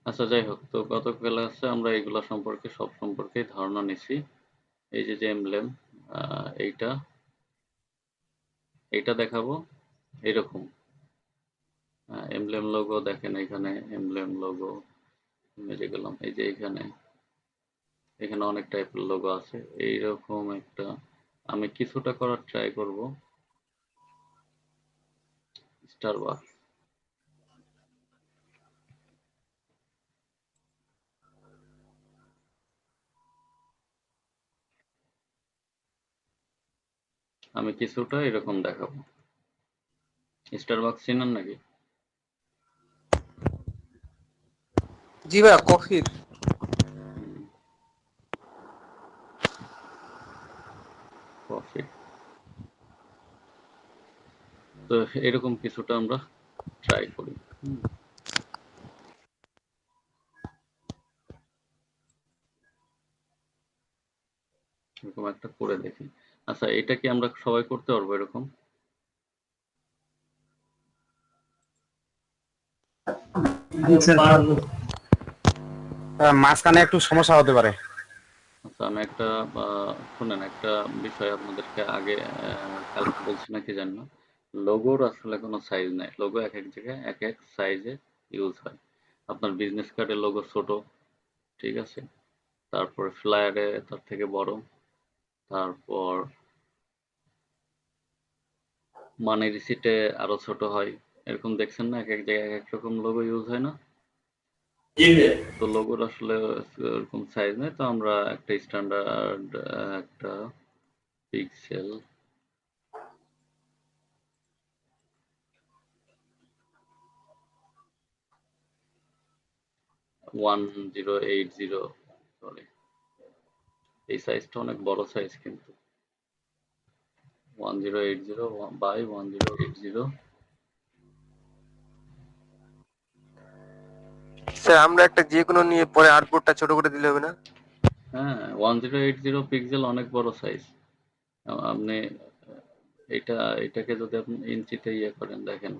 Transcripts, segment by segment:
আচ্ছা যাই হোক, তো গত ক্লাসে আমরা এইগুলা সম্পর্কে সব সম্পর্কেই ধারণা নিছি। এই যে এমব্লেম, এইটা এইটা দেখাবো এরকম। এমব্লেম লোগো দেখেন, এখানে এমব্লেম লোগো মেরে গেলাম, এই যে এখানে এখানে অনেক টাইপের লোগো আছে। এইরকম একটা আমি কিছুটা করার ট্রাই করব। স্টারবাকস, আমি কিছুটা এরকম দেখাবো। স্টারবাকস চেনেন নাকি? জি ভাইয়া, কফির। কফি। তো এরকম কিছুটা আমরা ট্রাই করি। এরকম একটা করে দেখি। আচ্ছা, এটা কি আমরা সবাই করতে পারবো এরকম? মাঝখানে একটু সমস্যা হতে পারে। আচ্ছা, আমি একটা শুনেন, একটা বিষয় আপনাদেরকে আগে কালকে বলছি নাকি জানি না। লোগোর আসলে কোনো সাইজ নাই। লোগো এক এক জায়গায় এক এক সাইজে ইউজ হয়। আপনার বিজনেস কার্ডের লোগো ছোট, ঠিক আছে? তারপর ফ্লায়ারে তার থেকে বড়, তারপর মানি রিসিটে আরো ছোট হয়। এরকম দেখছেন না, এক এক জায়গায় এক এক রকম লোগো ইউজ হয় না? তো লোগোর আসলে ওরকম সাইজ নেই, তো আমরা একটা স্ট্যান্ডার্ড একটা পিক্সেল 1080, সরি, এই সাইজটা অনেক বড় সাইজ কিন্তু। 1080 বাই 1080। স্যার, আমরা একটা যে কোনো নিয়ে পরে আউটপুটটা ছোট করে দিলে হবে না? হ্যাঁ, 1080 পিক্সেল অনেক বড় সাইজ। আপনি এটা এটাকে যদি আপনি ইঞ্চিতে ইয়ে করেন, দেখেন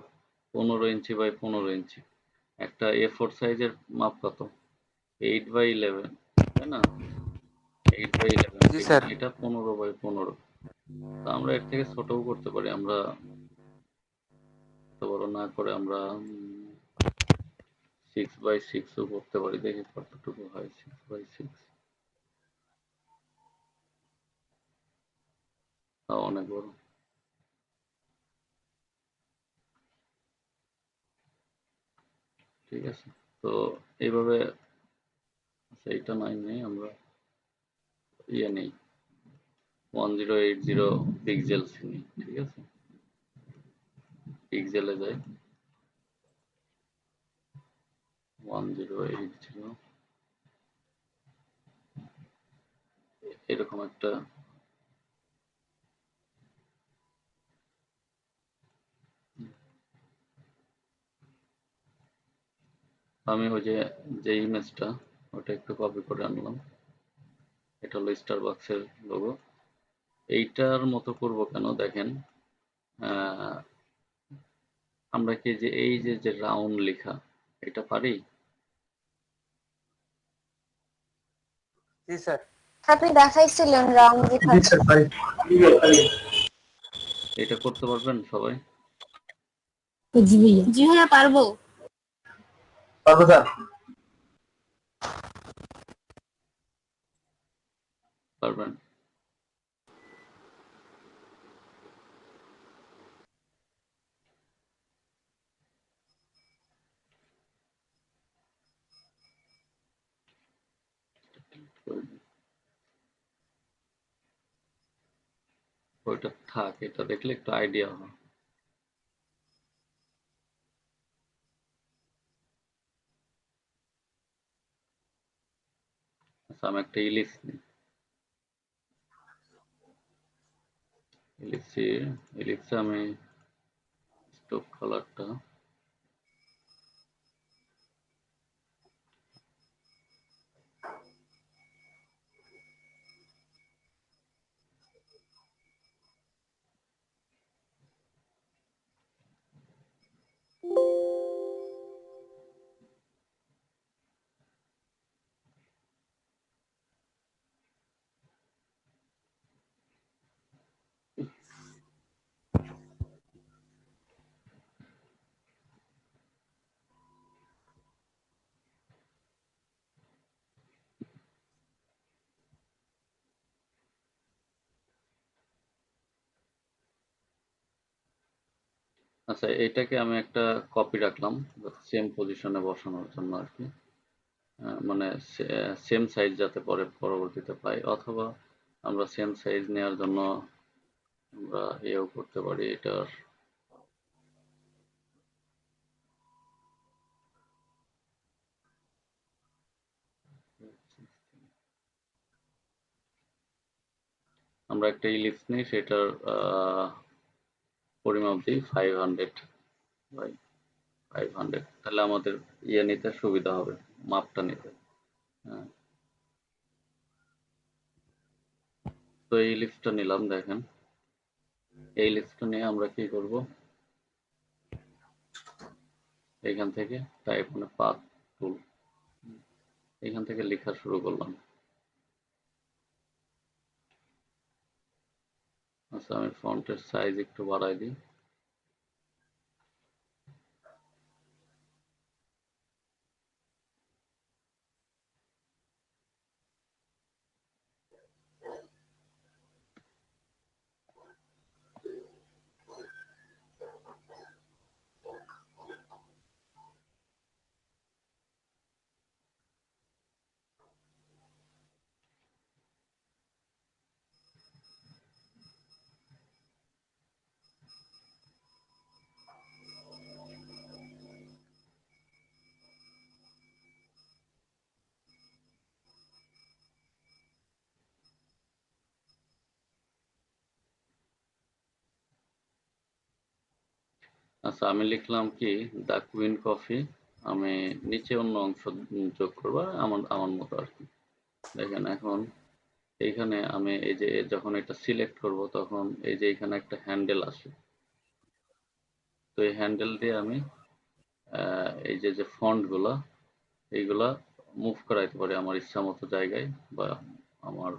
15 ইঞ্চি বাই 15 ইঞ্চি। একটা A4 সাইজের মাপ কত? 8/11, তাই না? 8/11 জি স্যার। পিক্সেল, এটা 15/15। তো আমরা এর থেকে ছোটও করতে পারি। আমরা এত বড় না করে আমরা 6/6ও করতে পারি। দেখি কতটুকু হয় 6/6। তাও অনেক বড়। ঠিক আছে, তো এইভাবে। আচ্ছা, এইটা নেই, আমরা ইয়ে নেই, 1080 পিক্সেলস নিই, ঠিক আছে? পিক্সেলে যাই, 1080, এরকম একটা। আমি ওই যে যে ইমেজটা, ওটা একটু কপি করে আনলাম। এটা হলো স্টারবাকসের লোগো। এইটার মতো করব কেন দেখেন, আহ, আমরা কি যে এই যে যে রাউন্ড লেখা, এটা পারি? জি স্যার। আপনি দেখাইছিলেন রাউন্ড জি লেখাটা। স্যার, পারি। এটা করতে পারবেন সবাই? জি ভাইয়া, পারবো। পারবো স্যার। পারবেন? ওইটা থাক, এটা দেখলে একটু আইডিয়া হয়। আচ্ছা, আমি একটা ইলিশ নিই। ইলিশে ইলিশে আমি স্টোক কালারটা আচ্ছা, এটাকে আমি একটা কপি রাখলাম সেম পজিশনে বসানোর জন্য আর কি। মানে সেম সাইজ যাতে পরে পরবর্তীতে পাই, অথবা আমরা সেম সাইজ নেওয়ার জন্য আমরা ইয়েও করতে পারি এটার। আমরা একটা ইলিপস নিই, সেটার পরিমাপ দিই 500 বাই 500, তাহলে আমাদের ইয়ে নিতে সুবিধা হবে, মাপটা নিতে। হ্যাঁ, তো এই ইলিপসটা নিলাম, দেখেন এই ইলিপসটা নিয়ে আমরা কি করব, এইখান থেকে টাইপ মানে পাথ টুল, এখান থেকে লেখা শুরু করলাম। আচ্ছা, আমি ফন্টের সাইজ একটু বাড়াই দিই। আচ্ছা, আমি লিখলাম কি, দ্য কুইন কফি। আমি নিচে অন্য অংশ যোগ করবো আমার আমার মতো আর কি। দেখেন এখন এইখানে আমি এই যে যখন এটা সিলেক্ট করব, তখন এই যে এখানে একটা হ্যান্ডেল আসে। তো এই হ্যান্ডেল দিয়ে আমি এই যে যে ফন্ট গুলা, এইগুলা মুভ করাইতে পারি আমার ইচ্ছা মতো জায়গায়, বা আমার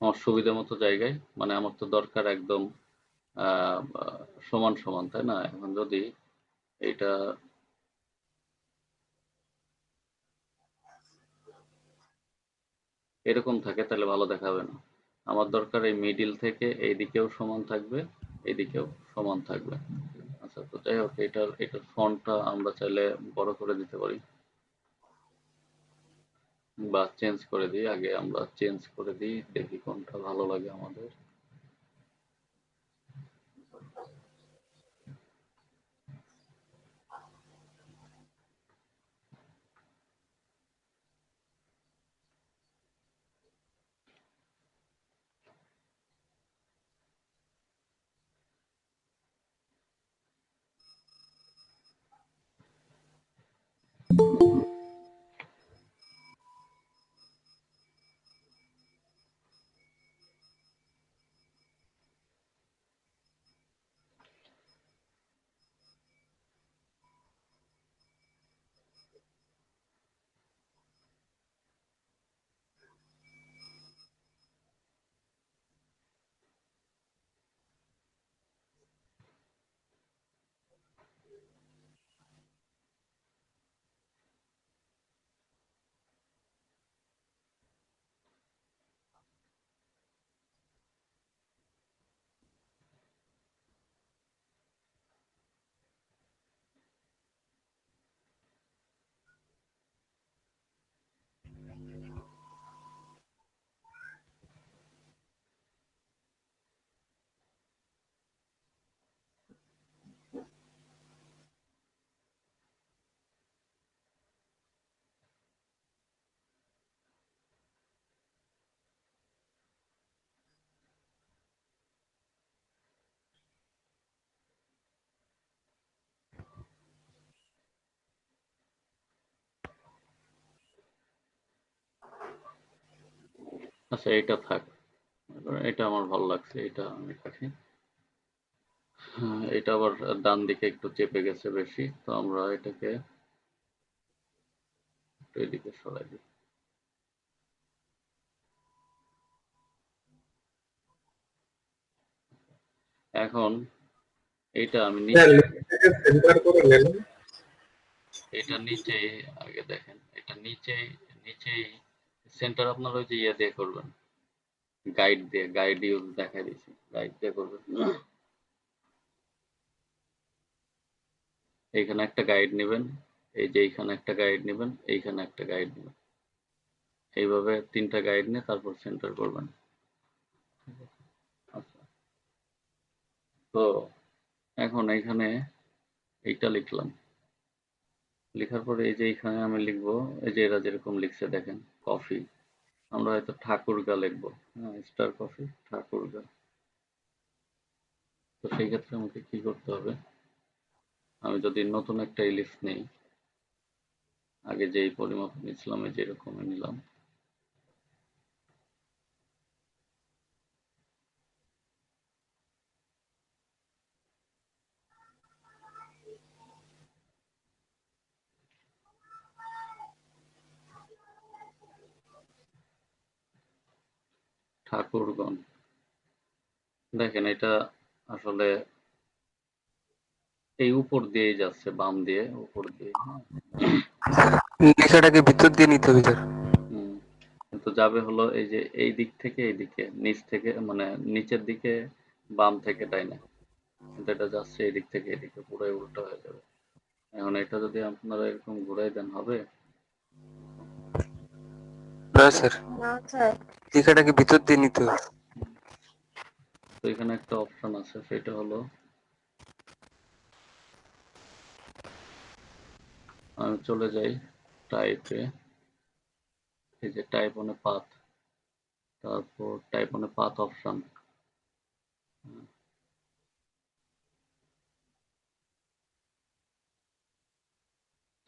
আমার সুবিধা মতো জায়গায়। মানে আমার তো দরকার একদম সমান সমান, তাই না? এখন যদি এটা এরকম থাকে তাহলে ভালো দেখাবে না। আমার দরকার এই মিডিল থেকে এইদিকেও সমান থাকবে, এইদিকেও সমান থাকবে। আচ্ছা, তো যাই হোক, এটার ফন্টটা আমরা চাইলে বড় করে দিতে পারি, বা চেঞ্জ করে দিই। আগে আমরা চেঞ্জ করে দিই, দেখি কোনটা ভালো লাগে আমাদের। আচ্ছা, এটা থাক, এটা আমার ভালো লাগছে, এটা আমি রাখি। হ্যাঁ, এটা আবার ডান দিকে একটু চেপে গেছে বেশি, তো আমরা এটাকে একটু এদিকে সরাই দিই। এখন এইটা আমি হ্যাঁ, নিচে, লেখাটাকে সেন্টার করে নেন। এটা নিচেই আগে দেখেন, এটা নিচেই সেন্টার আপনার ওই যে ইয়ে দিয়ে করবেন, গাইড ইউজ দেখাই দিচ্ছি, গাইড দিয়ে করবেন। এইখানে একটা গাইড নেবেন, এই যে এইখানে একটা গাইড নেবেন, এইখানে একটা গাইড নেবেন, এইভাবে 3টা গাইড নিয়ে তারপর সেন্টার করবেন। আচ্ছা, তো এখন এইখানে এইটা লিখলাম, লেখার পরে এই যে এইখানে আমি লিখবো, এই যে এরা যেরকম লিখছে দেখেন, কফি, আমরা হয়তো ঠাকুরগা লিখবো, হ্যাঁ, স্টার কফি ঠাকুরগা। তো সেই ক্ষেত্রে আমাকে কি করতে হবে, আমি যদি নতুন একটা ইলিশ নেই, আগে যেই পরিমাপ নিয়েছিলাম এই যেরকমই নিলাম, ঠাকুরগণ, দেখেন এটা আসলে এই উপর দিয়েই যাচ্ছে, বাম দিয়ে উপর দিয়ে, হ্যাঁ। লেখাটাকে ভিতর দিয়ে নিতে হবে স্যার। হুম, কিন্তু যাবে হলো এই যে এই দিক থেকে এই দিকে, নিচ থেকে মানে নিচের দিকে বাম থেকে ডাইনে, কিন্তু এটা যাচ্ছে এই দিক থেকে এদিকে, পুরোই উল্টো হয়ে যাবে। এখন এটা যদি আপনারা এরকম ঘুরাই দেন হবে? না স্যার, না স্যার। লেখাটাকে ভিতর দিয়ে নিতে হবে। তো এখানে একটা অপশন আছে, সেটা হলো আমি চলে যাই টাইপে, এই যে টাইপ অন এ পাথ, তারপর type on a path option,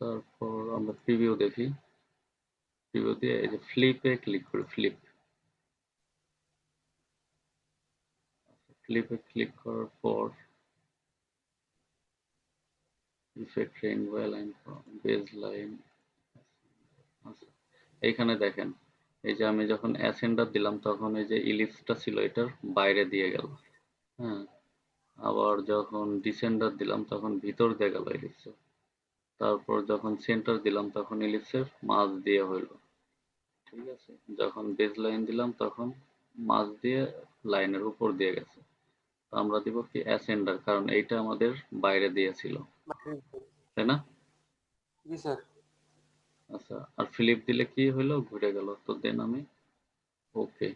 তারপর আমরা প্রিভিউ দেখি, প্রিভিউ দিয়ে এই যে ফ্লিপে ক্লিক করি, ফ্লিপে ক্লিক করার পর effect rainbow line base line, আচ্ছা, এইখানে দেখেন, এই যে আমি যখন অ্যাসেন্ডার দিলাম তখন এই যে ইলিপসটা ছিল এটার বাইরে দিয়ে গেল, হ্যাঁ, আবার যখন ডিসেন্ডার দিলাম তখন ভিতর দিয়ে গেল ইলিপসের, তারপর যখন সেন্টার দিলাম তখন ইলিপসের মাঝ দিয়ে হইলো, ঠিক আছে, যখন বেজ লাইন দিলাম তখন মাঝ দিয়ে লাইনের উপর দিয়ে গেছে। তো আমরা দিব কি অ্যাসেন্ডার, কারণ এইটা আমাদের বাইরে দিয়েছিল, তাই না? জি স্যার। আচ্ছা, আর ফিলিপ দিলে কি হইলো, ঘুরে গেল, তো দেন আমি ওকে।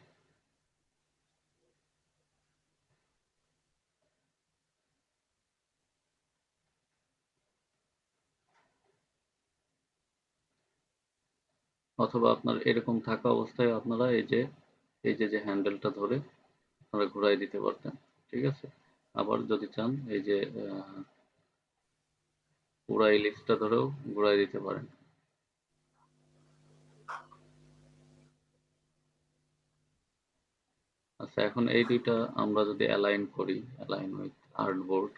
অথবা আপনার এরকম থাকা অবস্থায় আপনারা এই যে হ্যান্ডেলটা ধরে আপনারা ঘুরাই দিতে পারতেন, ঠিক আছে। আবার যদি চান এই যে পুরা ইলিপসটা ধরেও ঘুরাই দিতে পারেন। আচ্ছা, এখন এই দুইটা আমরা যদি অ্যালাইন করি, অ্যালাইন উইথ আর্টবোর্ড,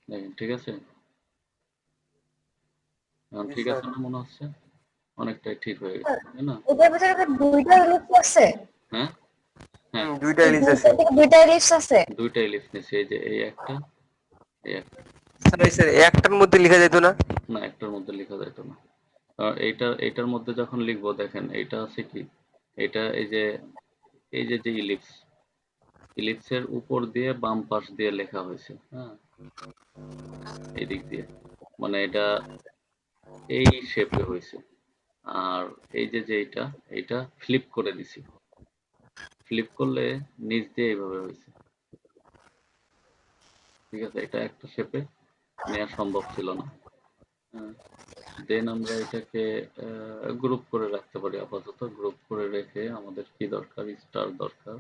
দেখেন ঠিক আছে, এখন জি ঠিক স্যার। আছে না মনে হচ্ছে, অনেকটাই ঠিক হয়ে গেছে, স্যার, তাই না? এটার ভিতরে কি দুইটা ইলিপস আছে? হ্যাঁ, হ্যাঁ, দুইটা এই ইলিশ আছে। দুইটা থেকে দুইটা ইলিপস আছে? দুইটা ইলিপস নিচ্ছে, এই যে এই একটা, এই একটা। স্যার স্যার একটার মধ্যে লেখা যেত না? না, একটার মধ্যে লেখা যাইত না। এইটার মধ্যে যখন লিখবো দেখেন এইটা আছে কি, এটা এই যে ইলিপসের উপর দিয়ে বাম পাশ দিয়ে লেখা হয়েছে, হ্যাঁ, এই দিক দিয়ে, মানে এটা এই শেপে হয়েছে। আর এই যে এইটা ফ্লিপ করে দিছি, ফ্লিপ করলে নিচ দিয়ে এইভাবে হয়েছে, ঠিক আছে, এটা একটা শেপে নেওয়া সম্ভব ছিল না, হ্যাঁ। দেন আমরা এটাকে গ্রুপ করে রাখতে পারি, আপাতত গ্রুপ করে রেখে আমাদের কি দরকার, স্টার দরকার।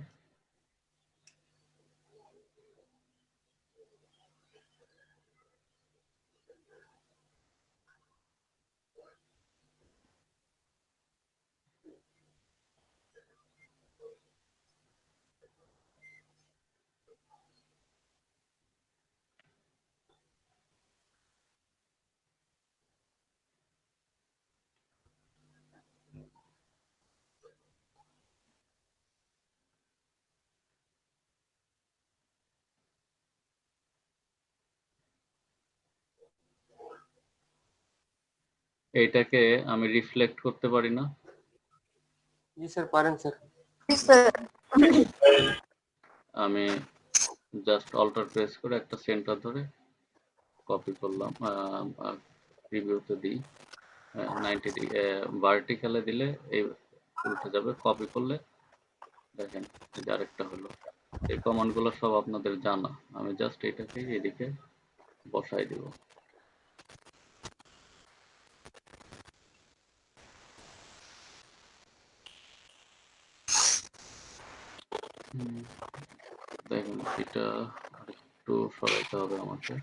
এইটাকে আমি রিফ্লেক্ট করতে পারি না? জি স্যার, পারেন স্যার। স্যার আমি জাস্ট অল্টার প্রেস করে একটা সেন্টার ধরে কপি করলাম, প্রিভিউতে দিই 90 ডিগ্রি, ভার্টিক্যালে দিলে এই উল্টে যাবে, কপি করলে দেখেন এই যে আরেকটা হলো। এই কমান্ডগুলো সব আপনাদের জানা, আমি জাস্ট এটাকে এদিকে বসাই দিব। দেখেন এটা আরেকটু সরাইতে হবে আমাকে।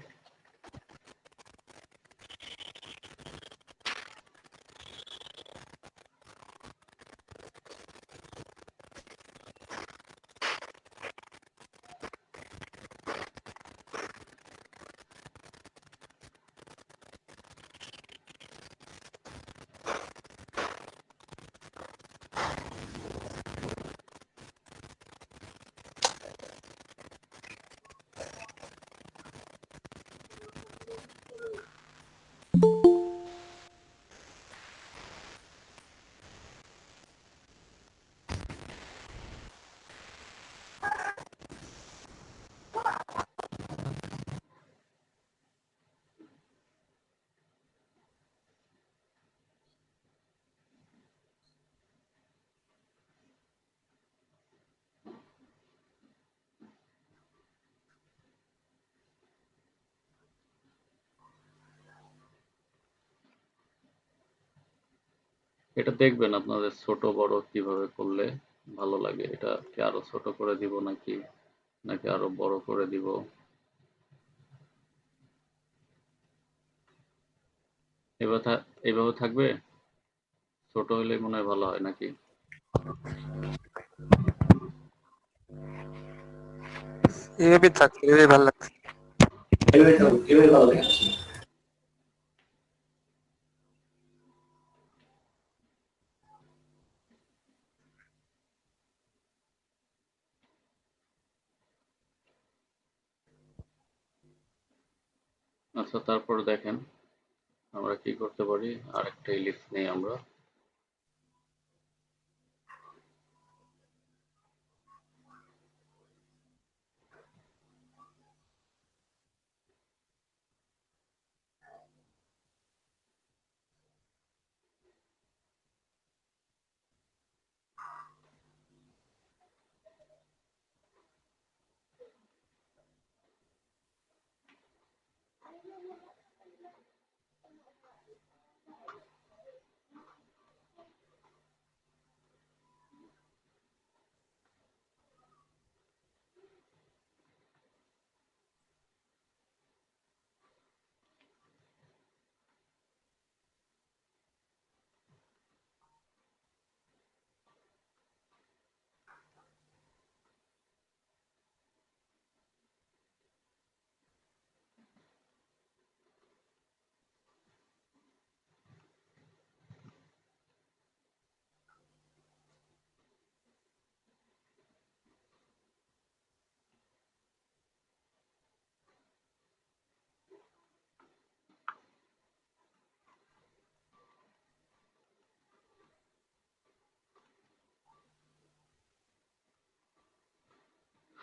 এটা দেখবেন আপনাদের ছোট বড় কিভাবে করলে ভালো লাগে। এটা কি আরো ছোট করে দিব নাকি নাকি আরো বড় করে দিব? এভাবে থাকবে? ছোট হলে মনে হয় ভালো হয় নাকি? এভাবেই থাক, এভাবেই ভালো লাগছে। আচ্ছা, তারপর দেখেন আমরা কি করতে পারি। আরেকটা ইলিপস নেই আমরা।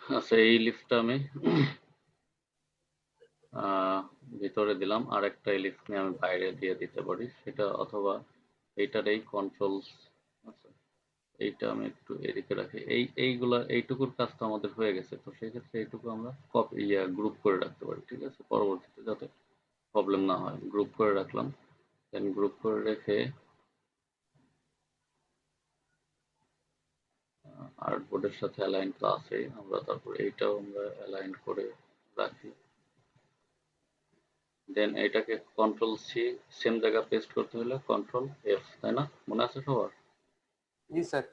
আচ্ছা, এই ইলিপসটা আমি ভিতরে দিলাম। আরেকটা ইলিপস নিয়ে আমি বাইরে দিয়ে দিতে পারি সেটা, অথবা এইটার এই কন্ট্রোলস। আচ্ছা, এইটা আমি একটু এদিকে রাখি। এইগুলা এইটুকুর কাজটা আমাদের হয়ে গেছে, তো সেই ক্ষেত্রে এইটুকু আমরা কপি গ্রুপ করে রাখতে পারি। ঠিক আছে, পরবর্তীতে যাতে প্রবলেম না হয় গ্রুপ করে রাখলাম। দেন গ্রুপ করে রেখে আর্টবোর্ডের সাথে অ্যালাইন তো আছে, আমরা তারপর এইটাও আমরা অ্যালাইন করে রাখি। দেন এটাকে কন্ট্রোল সি, সেম জায়গা পেস্ট করতে হলে কন্ট্রোল এফ, তাই না? মনে আছে সবার? জি স্যার।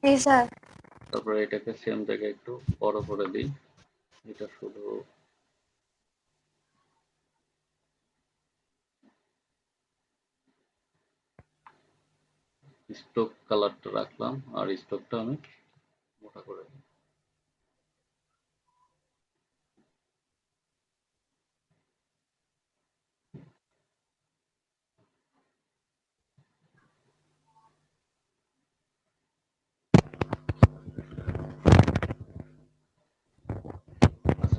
জি স্যার তারপরে এটাকে সেম জায়গায় একটু বড় করে দিই। এটা শুধু স্টোক কালারটা রাখলাম আর স্টোকটা আমি মোটা করে দিই।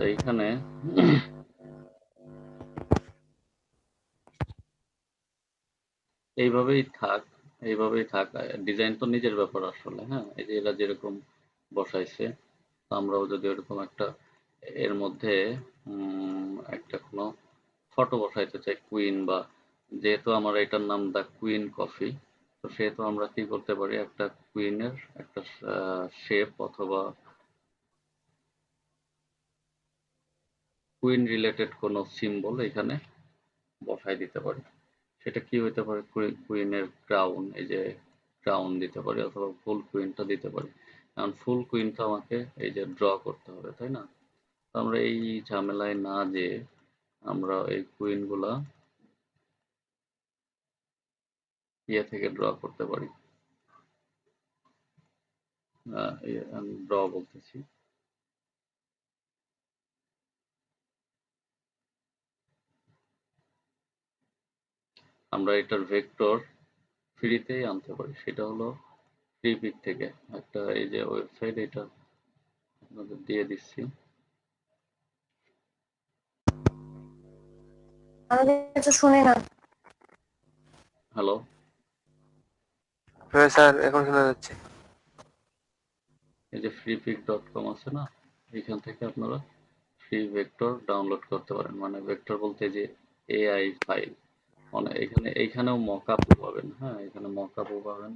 এইখানে এইভাবেই থাক, এইভাবেই থাক। ডিজাইন তো নিজের ব্যাপার আসলে, হ্যাঁ? এই যে এরা যেরকম বসাইছে, আমরাও যদি ওরকম একটা এর মধ্যে একটা কোনো ফটো বসাইতে চাই কুইন, বা যেহেতু আমার এটার নাম দ্য কুইন কফি, তো সেহেতু আমরা কি করতে পারি, একটা কুইনের একটা শেপ অথবা কুইন রিলেটেড কোনো সিম্বল এখানে বসাই দিতে পারি। সেটা কি হইতে পারে, কুইনের ক্রাউন, এই যে ক্রাউন দিতে পারি, অথবা ফুল কুইনটা দিতে পারি। কারণ ফুল কুইনটা আমাকে এই যে ড্র করতে হবে, তাই না? তো আমরা এই ঝামেলায় না যে আমরা এই কুইন গুলা ইয়ে থেকে ড্র করতে পারি। আমি ড্র বলতেছি, আমরা এটার ভেক্টর ফ্রিতেই আনতে পারি। সেটা হলো ফ্রিপিক থেকে একটা, এই যে ওয়েবসাইট, এটা আপনাদের দিয়ে দিচ্ছি। আমি কিছু শুনি না। হ্যালো, হ্যাঁ স্যার, এখন শোনা যাচ্ছে। এই যে freepik.com আছে না, এখান থেকে আপনারা ফ্রি ভেক্টর ডাউনলোড করতে পারেন। মানে ভেক্টর বলতে যে এআই ফাইল, মানে এইখানেও মকআপও পাবেন, হ্যাঁ, এখানে মকআপও পাবেন।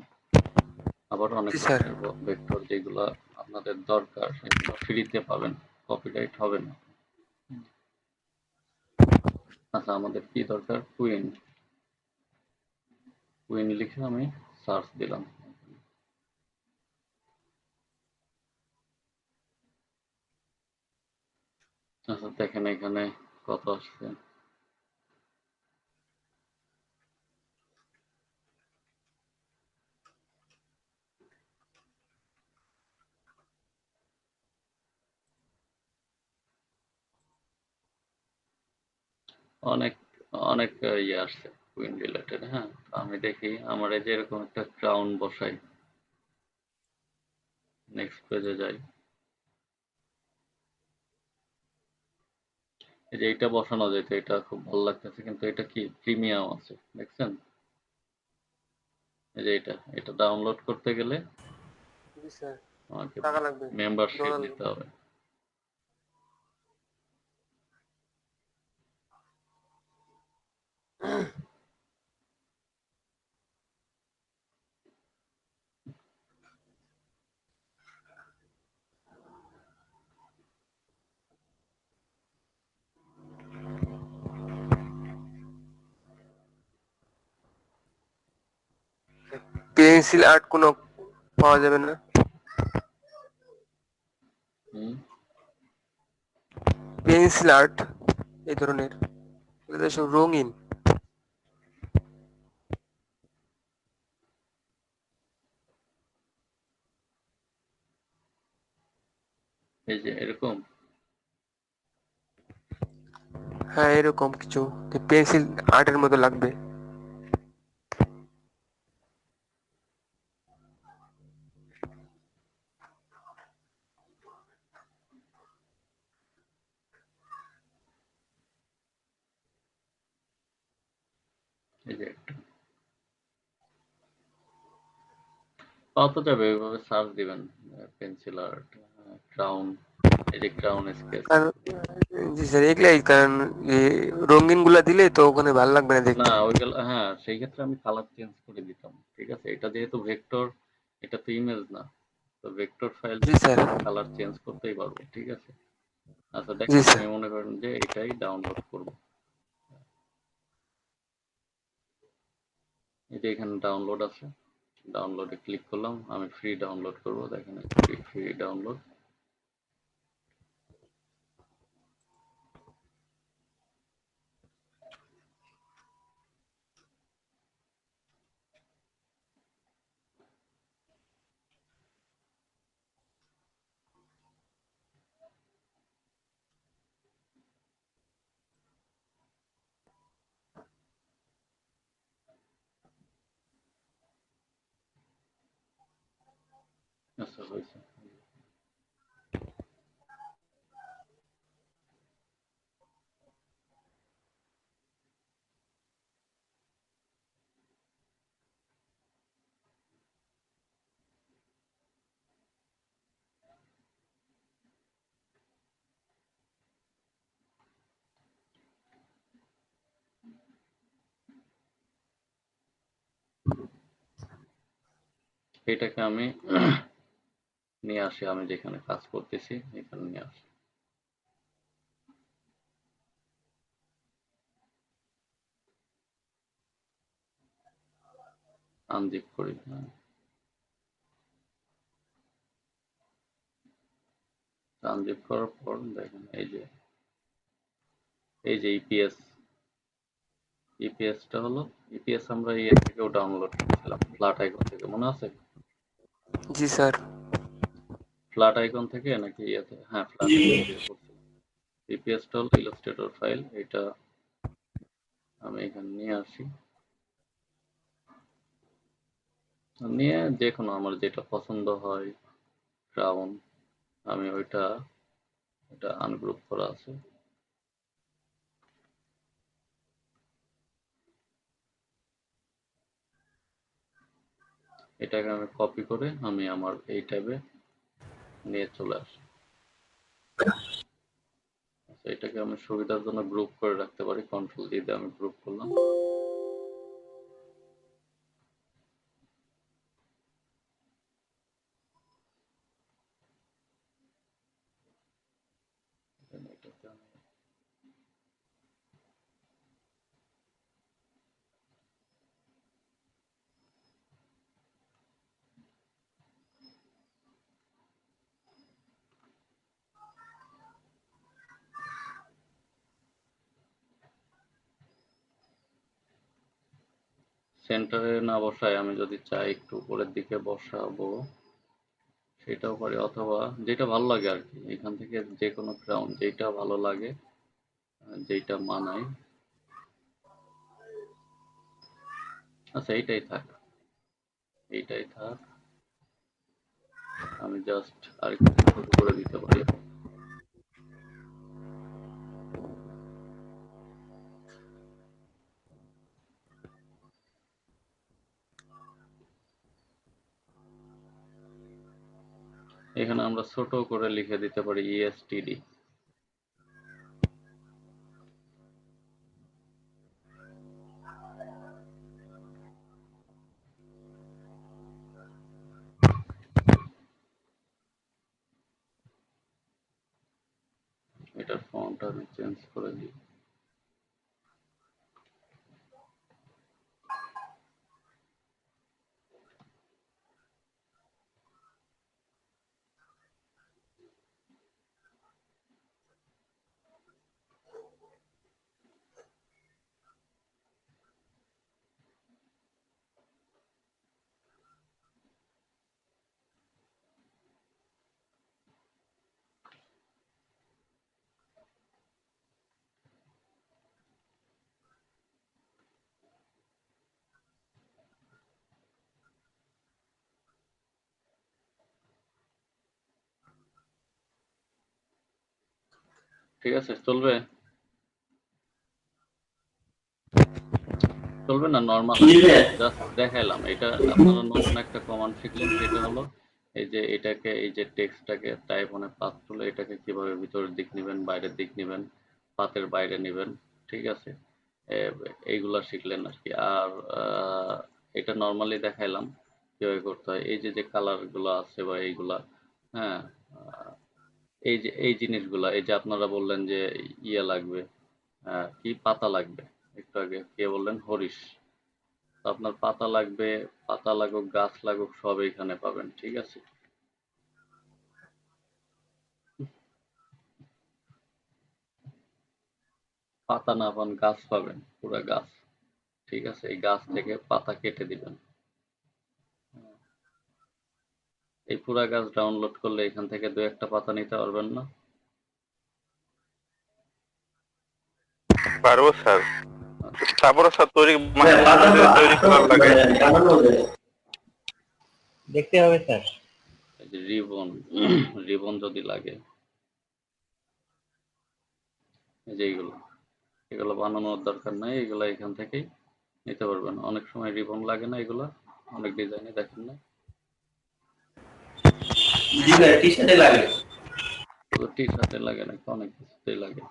আবার অনেক জি স্যার। ধরনের ভেক্টর যেগুলা আপনাদের দরকার সেগুলো ফ্রিতে পাবেন, কপিরাইট হবে না। আচ্ছা, আমাদের কি দরকার, কুইন। কুইন লিখে আমি সার্চ দিলাম। আচ্ছা, দেখেন এখানে কত আসছে। অনেক অনেক ইয়ে আসছে কুইন রিলেটেড, হ্যাঁ। তো আমি দেখি আমার এই যে এরকম একটা ক্রাউন বসাই, নেক্সট পেজে যাই। এই যে এটা বসানো যেত, এটা খুব ভালো লাগতেছে, কিন্তু এটা কি প্রিমিয়াম আছে, দেখছেন? এই যে এটা ডাউনলোড করতে গেলে জি স্যার, আমাকে টাকা লাগবে, মেম্বারশিপ ডলার নিতে লাগবে। হবে। পেন্সিল আর্ট কোনো পাওয়া যাবে না? হুম, পেন্সিল আর্ট এই ধরনের, এগুলো সব রঙিন। এই যে এরকম। হ্যাঁ, এরকম কিছু পেন্সিল আর্টের মতো লাগবে। এই যে একটা পাওয়া তো যাবে, ওইভাবে সার্চ দিবেন পেন্সিল আর্ট, ক্রাউন, এই যে ক্রাউন স্কেচ। কারণ জি স্যার, এগুলাই কারণ রঙিন গুলা দিলে তো ওখানে ভালো লাগবে না না দেখতে। ওইগুলো, হ্যাঁ, সেই ক্ষেত্রে আমি কালার চেঞ্জ করে দিতাম, ঠিক আছে? এটা যেহেতু ভেক্টর, এটা তো ইমেজ না, তো ভেক্টর ফাইল জি স্যার। আমি কালার চেঞ্জ করতেই পারবো, ঠিক আছে? আচ্ছা, জি দেখেন স্যার। আমি মনে করেন যে এটাই ডাউনলোড করব। এই যে এখানে ডাউনলোড আছে, ডাউনলোডে ক্লিক করলাম, আমি ফ্রি ডাউনলোড করব, দেখেন ফ্রি ফ্রি ডাউনলোড। আচ্ছা, হয়েছে। এটাকে আমি নিয়ে আসি, আমি যেখানে কাজ করতেছি এখানে নিয়ে আসি। আনজিপ করি, হ্যাঁ আনজিপ করার পর দেখেন এই যে ইপিএসটা হলো, ইপিএস আমরা ইয়ে থেকেও ডাউনলোড করেছিলাম, ফ্ল্যাট আইকন থেকে, মনে আছে? জি স্যার। ফ্ল্যাট আইকন থেকে নাকি ইয়েতে, হ্যাঁ ফ্ল্যাট আইকন থেকে করছিলাম। ইপিএসটা হলো ইলাস্ট্রেটর ফাইল, এটা আমি এখানে নিয়ে আসি, নিয়ে যে কোনো আমার যেটা পছন্দ হয় ক্রাউন, আমি এটা আনগ্রুপ করা আছে, এটাকে আমি কপি করে আমি আমার এই ট্যাবে নিয়ে চলে আসি। আচ্ছা, এটাকে আমি সুবিধার জন্য গ্রুপ করে রাখতে পারি, কন্ট্রোল দিয়ে আমি গ্রুপ করলাম। এটাকে আমি সেন্টারে না বসাই, আমি যদি চাই একটু উপরের দিকে বসাবো সেটাও পারি, অথবা যেটা ভালো লাগে আর কি, এখান থেকে যে কোনো ক্রাউন যেটা ভালো লাগে, যেটা মানায়। আচ্ছা এইটাই থাক, আমি জাস্ট আরেকটু ছোট করে দিতে পারি। এখানে আমরা ছোট করে লিখে দিতে পারি ইএসটিডি। এটার ফন্ট আমি চেঞ্জ করে দিই। ঠিক আছে, চলবে? চলবে না? নর্মাল জাস্ট দেখাইলাম। এটা আপনারা নতুন একটা কমান্ড শিখলেন, সেটা হলো এই যে এটাকে, এই যে টেক্সটটাকে টাইপ মানে পাথ তুলে এটাকে কিভাবে ভিতরের দিক নিবেন, বাইরের দিক নিবেন, পাতের বাইরে নিবেন, ঠিক আছে? এইগুলা শিখলেন আর কি। আর এটা নর্মালি দেখাইলাম কিভাবে করতে হয়। এই যে যে কালার গুলো আছে বা এইগুলা, হ্যাঁ, এই যে এই জিনিসগুলা, এই যে আপনারা বললেন যে ইয়ে লাগবে, কি পাতা লাগবে, একটু আগে কে বললেন, হরিশ। তো আপনার পাতা লাগবে, পাতা লাগুক গাছ লাগুক সব এখানে পাবেন, ঠিক আছে? পাতা না পান গাছ পাবেন, পুরা গাছ, ঠিক আছে? এই গাছ থেকে পাতা কেটে দিবেন। এই পুরা গাছ ডাউনলোড করলে এখান থেকে দু একটা পাতা নিতে পারবেন না? পারবো স্যার, আচ্ছা, তারপরে স্যার তৈরি করার লাগে। দেখতে হবে স্যার। এই যে রিবন, রিবন যদি লাগে, এই যে এইগুলো, এগুলো বানানোর দরকার নাই, এগুলো এখান থেকেই নিতে পারবেন। অনেক সময় রিবন লাগে না, এগুলো অনেক ডিজাইনে দেখেন না, জি স্যার, টি শার্টে লাগে। শুধু টি শার্টে লাগে না, অনেক কিছুতেই লাগে।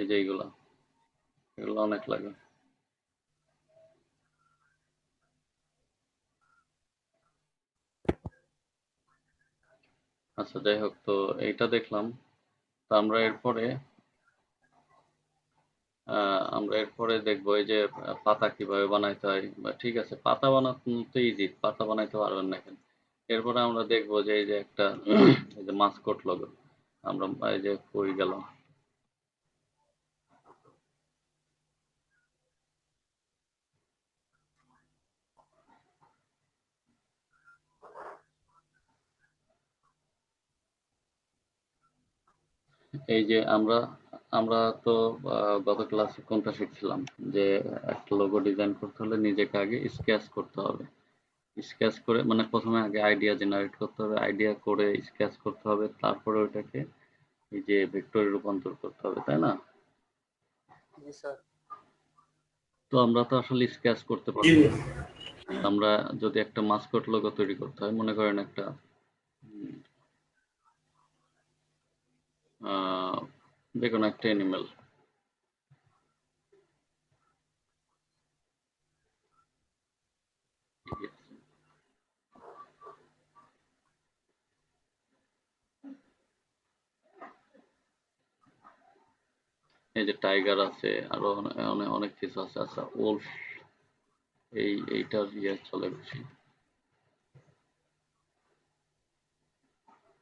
এই যে এইগুলা, এগুলো অনেক লাগে। আচ্ছা যাই হোক, তো এইটা দেখলাম। তো আমরা এরপরে দেখবো এই যে পাতা কিভাবে বানাইতে হয়, বা ঠিক আছে পাতা বানাতে তো ইজি, পাতা বানাইতে পারবেন না কেন। এরপরে আমরা দেখবো যে এই যে একটা এই যে মাসকট লোগো, আমরা এই যে কই গেল, এই যে আমরা আমরা তো গত ক্লাসে কোনটা শিখছিলাম, যে একটা লোগো ডিজাইন করতে হলে নিজেকে আগে স্কেচ করতে হবে। স্কেচ করে মানে প্রথমে আগে আইডিয়া জেনারেট করতে হবে, আইডিয়া করে স্কেচ করতে হবে, তারপরে ওইটাকে এই যে ভেক্টরে রূপান্তর করতে হবে, তাই না? জি স্যার। তো আমরা তো আসলে স্কেচ করতে জি পারবো না। আমরা যদি একটা মাসকট লোগো তৈরি করতে হয়, মনে করেন একটা যে কোনো একটা অ্যানিমেল, এই যে টাইগার আছে, আরো অনেক অনেক কিছু আছে। আচ্ছা ওলফ, এইটার চলে বেশি,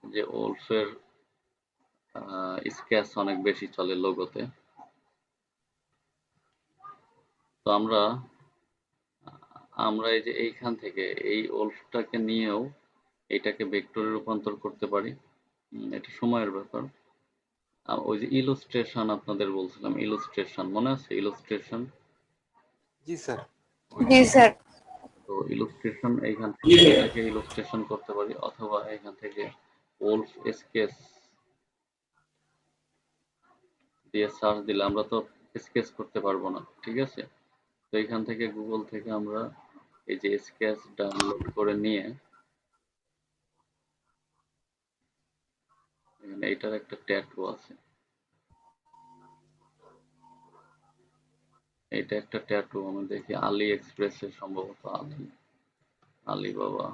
যে ওলফের স্কেচ অনেক বেশি চলে লোগোতে। তো আমরা আমরা এই যে এইখান থেকে এই ওলফটাকে নিয়েও এটাকে ভেক্টরে রূপান্তর করতে পারি। এটা সময়ের ব্যাপার। ওই যে ইলুস্ট্রেশন আপনাদের বলছিলাম, ইলুস্ট্রেশন মনে আছে? ইলুস্ট্রেশন, জি স্যার। জি স্যার। তো ইলুস্ট্রেশন এইখান থেকে এটাকে ইলুস্ট্রেশন করতে পারি, অথবা এখান থেকে ওলফ স্কেচ দিয়ে সার্চ দিলে আমরা তো স্কেচ করতে পারবো না, ঠিক আছে? তো এখান থেকে গুগল থেকে আমরা এই যে স্কেচ ডাউনলোড করে নিয়ে এখানে এইটার একটা ট্যাটু আছে, এটা একটা ট্যাটু আমি দেখি আলি এক্সপ্রেসের, সম্ভবত আলিবাবা।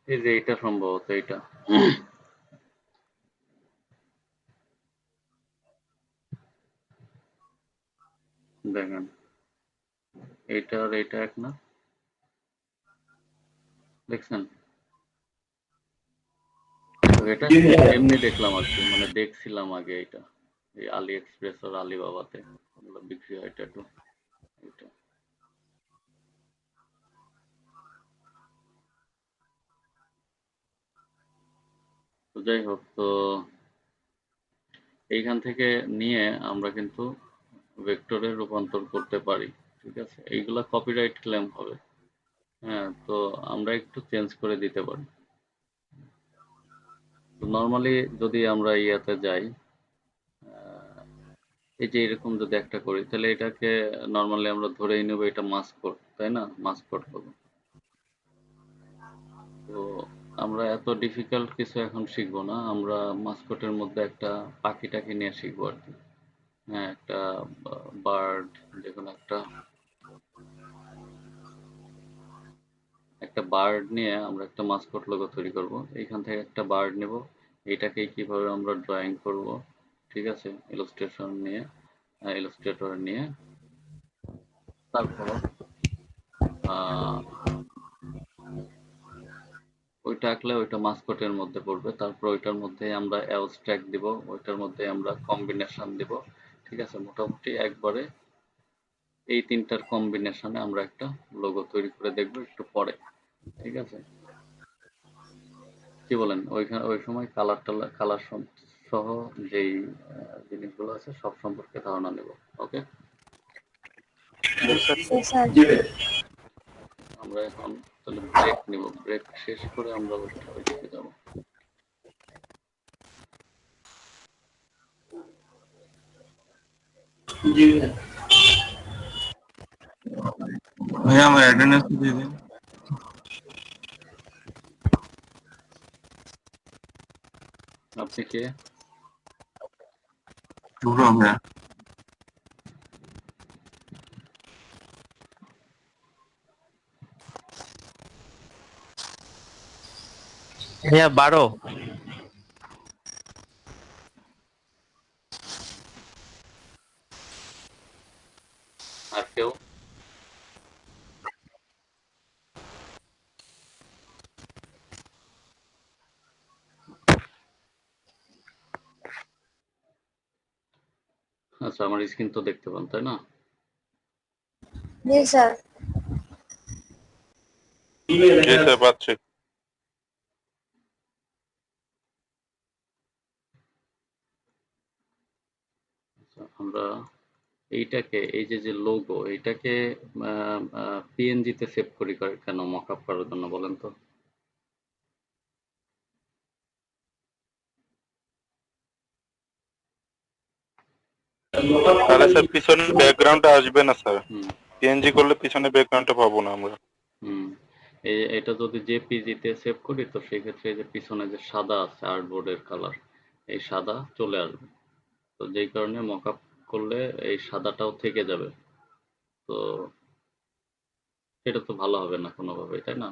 এই যে এটা সম্ভবত এটা, দেখেন এইটা আর এইটা এক না, দেখছেন? তো এটা এমনি দেখলাম আর কি, মানে দেখছিলাম আগে এটা এই আলি এক্সপ্রেস আর আলিবাবাতে এগুলো বিক্রি হয় ট্যাটু। এটা তো যাই হোক, তো এইখান থেকে নিয়ে আমরা কিন্তু ভেক্টরে রূপান্তর করতে পারি, ঠিক আছে? এইগুলা কপিরাইট ক্লেম হবে, হ্যাঁ। তো আমরা একটু চেঞ্জ করে দিতে পারি। তো নর্মালি যদি আমরা ইয়াতে যাই, এই যে এরকম যদি একটা করি, তাহলে এটাকে নর্মালি আমরা ধরেই নেব এটা মাস্কট, তাই না? মাস্কট হবে। তো আমরা আমরা এত ডিফিকাল্ট কিছু এখন শিখবো না, আমরা মাস্কটের মধ্যে একটা পাখিটাকে নিয়ে শিখবো আর কি। হ্যাঁ, একটা বার্ড, যে কোনো একটা বার্ড নিয়ে আমরা একটা মাস্কট লোগো তৈরি করব। এইখান থেকে একটা বার্ড নেব, এইটাকে কিভাবে আমরা ড্রয়িং করব, ঠিক আছে, ইলাস্ট্রেটর নিয়ে তারপর আহ, ওইটা আঁকলে ওইটা মাস্কটের মধ্যে পড়বে, তারপর ওইটার মধ্যে আমরা অ্যাবস্ট্রাক্ট দিব, ওইটার মধ্যে আমরা কম্বিনেশন দিব, ঠিক আছে। মোটামুটি একবারে এই তিনটার কম্বিনেশনে আমরা একটা লোগো তৈরি করে দেখবো একটু পরে, ঠিক আছে। কি বলেন, ওই সময় কালার সহ যেই জিনিসগুলো আছে সব সম্পর্কে ধারণা নেব। ওকে, জি স্যার। আমরা এখন তাহলে ব্রেক নিব, ব্রেক শেষ করে আমরা ওইদিকে যাব। জি স্যার। ভাইয়া আমার অ্যাটেন্ডেন্স দিয়ে দিন। আপনি কে? শুভ্র ভাইয়া। ভাইয়া 12। আর কেউ? আচ্ছা, আমার স্ক্রিন তো দেখতে পান, তাই না? জি স্যার। জি স্যার, পাচ্ছি। আচ্ছা, আমরা এইটাকে, এই যে লোগো, এইটাকে পিএনজি তে সেভ করি কেন মকআপ করার জন্য, বলেন তো? তাহলে স্যার পিছনের ব্যাকগ্রাউন্ডটা আসবে না স্যার, হুম পিএনজি করলে পিছনে ব্যাকগ্রাউন্ডটা পাবো না আমরা। হুম এটা যদি জেপিজি তে সেভ করি তো সেই ক্ষেত্রে এই যে পিছনে যে সাদা আছে আর্টবোর্ডের কালার, এই সাদা চলে আসবে। তো যেই কারণে মকআপ করলে এই সাদাটাও থেকে যাবে। তো এটা তো ভালো হবে না কোনোভাবেই, তাই না?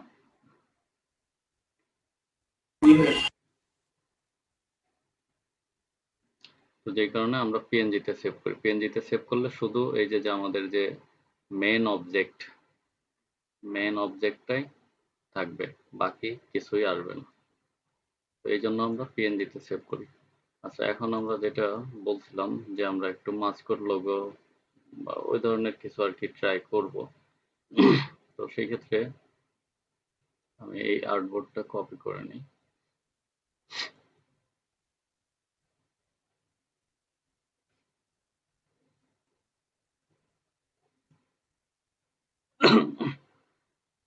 তো যেই কারণে আমরা পিএনজি তে সেভ করি। পিএনজি তে সেভ করলে শুধু এই যে আমাদের যে মেন অবজেক্টটাই থাকবে, বাকি কিছুই আসবে না। তো এই জন্য আমরা পিএনজি তে সেভ করি। আচ্ছা, এখন আমরা যেটা বলছিলাম যে আমরা একটু মাস্কট লোগো বা ওই ধরনের কিছু আর কি ট্রাই করব। তো সেই ক্ষেত্রে আমি এই আর্টবোর্ডটা কপি করে নিই।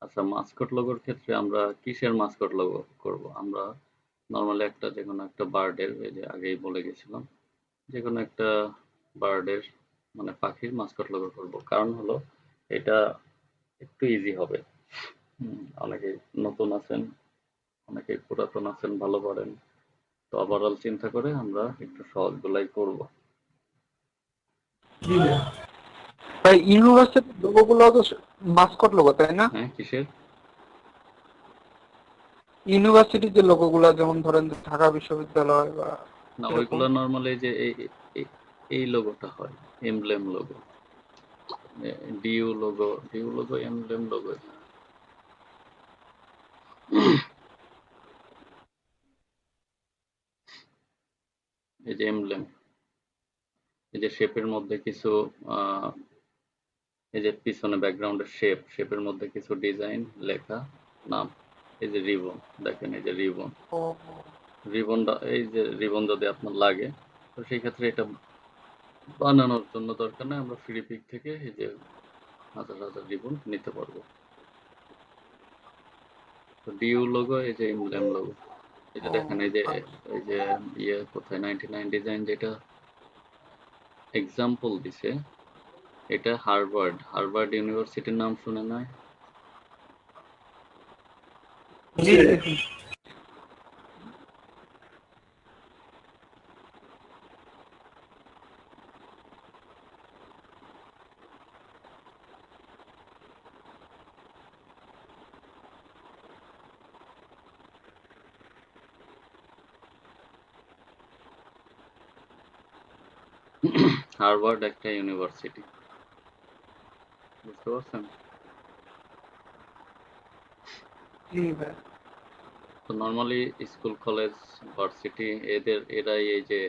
আচ্ছা, মাস্কট লোগোর ক্ষেত্রে আমরা কিসের মাস্কট লোগো করব? আমরা নরমালি একটা যে কোনো একটা বার্ডের, এই যে আগেই বলে গেছিলাম, যে কোনো একটা বার্ডের মানে পাখির মাস্কট লোগো করব। কারণ হলো এটা একটু ইজি হবে। অনেকেই নতুন আছেন, অনেকেই পুরাতন আছেন, ভালো পারেন। তো ওভারঅল চিন্তা করে আমরা একটু সহজগুলাই করব। ভাই ইউনিভার্সিটির লোগো গুলো তো মাস্কট লোগো, তাই না? হ্যাঁ, কিসের? ইউনিভার্সিটির যে লোগো গুলো, যেমন ধরেন ঢাকা বিশ্ববিদ্যালয় বা না, এরকম। ওইগুলো নরমালি যে এই লোগোটা হয়, এমব্লেম লোগো, ডিউ লোগো এমব্লেম লোগো। এই যে এমব্লেম, এই যে শেপের মধ্যে কিছু আহ, এই যে পিছনে ব্যাকগ্রাউন্ডের শেপের মধ্যে কিছু ডিজাইন লেখা, নাম। এই যে রিবন, দেখেন এই যে রিবন, ও, এই যে রিবন যদি আপনার লাগে, তো সেই ক্ষেত্রে এটা বানানোর জন্য দরকার নেই, আমরা ফ্রি পিক থেকে এই যে হাজার হাজার রিবন নিতে পারবো। তো ডিউ লোগো, এই যে এমব্লেম লোগো, এই যে দেখেন এই যে কোথায় 99 ডিজাইন যেটা এক্সাম্পল দিছে, এটা হার্ভার্ড ইউনিভার্সিটির নাম শুনে নাই? জি, জি। হার্ভার্ড একটা ইউনিভার্সিটি, বুঝতে পারছেন? জি ভাই। তো নর্মালি স্কুল, কলেজ, ভার্সিটি এরাই এই যে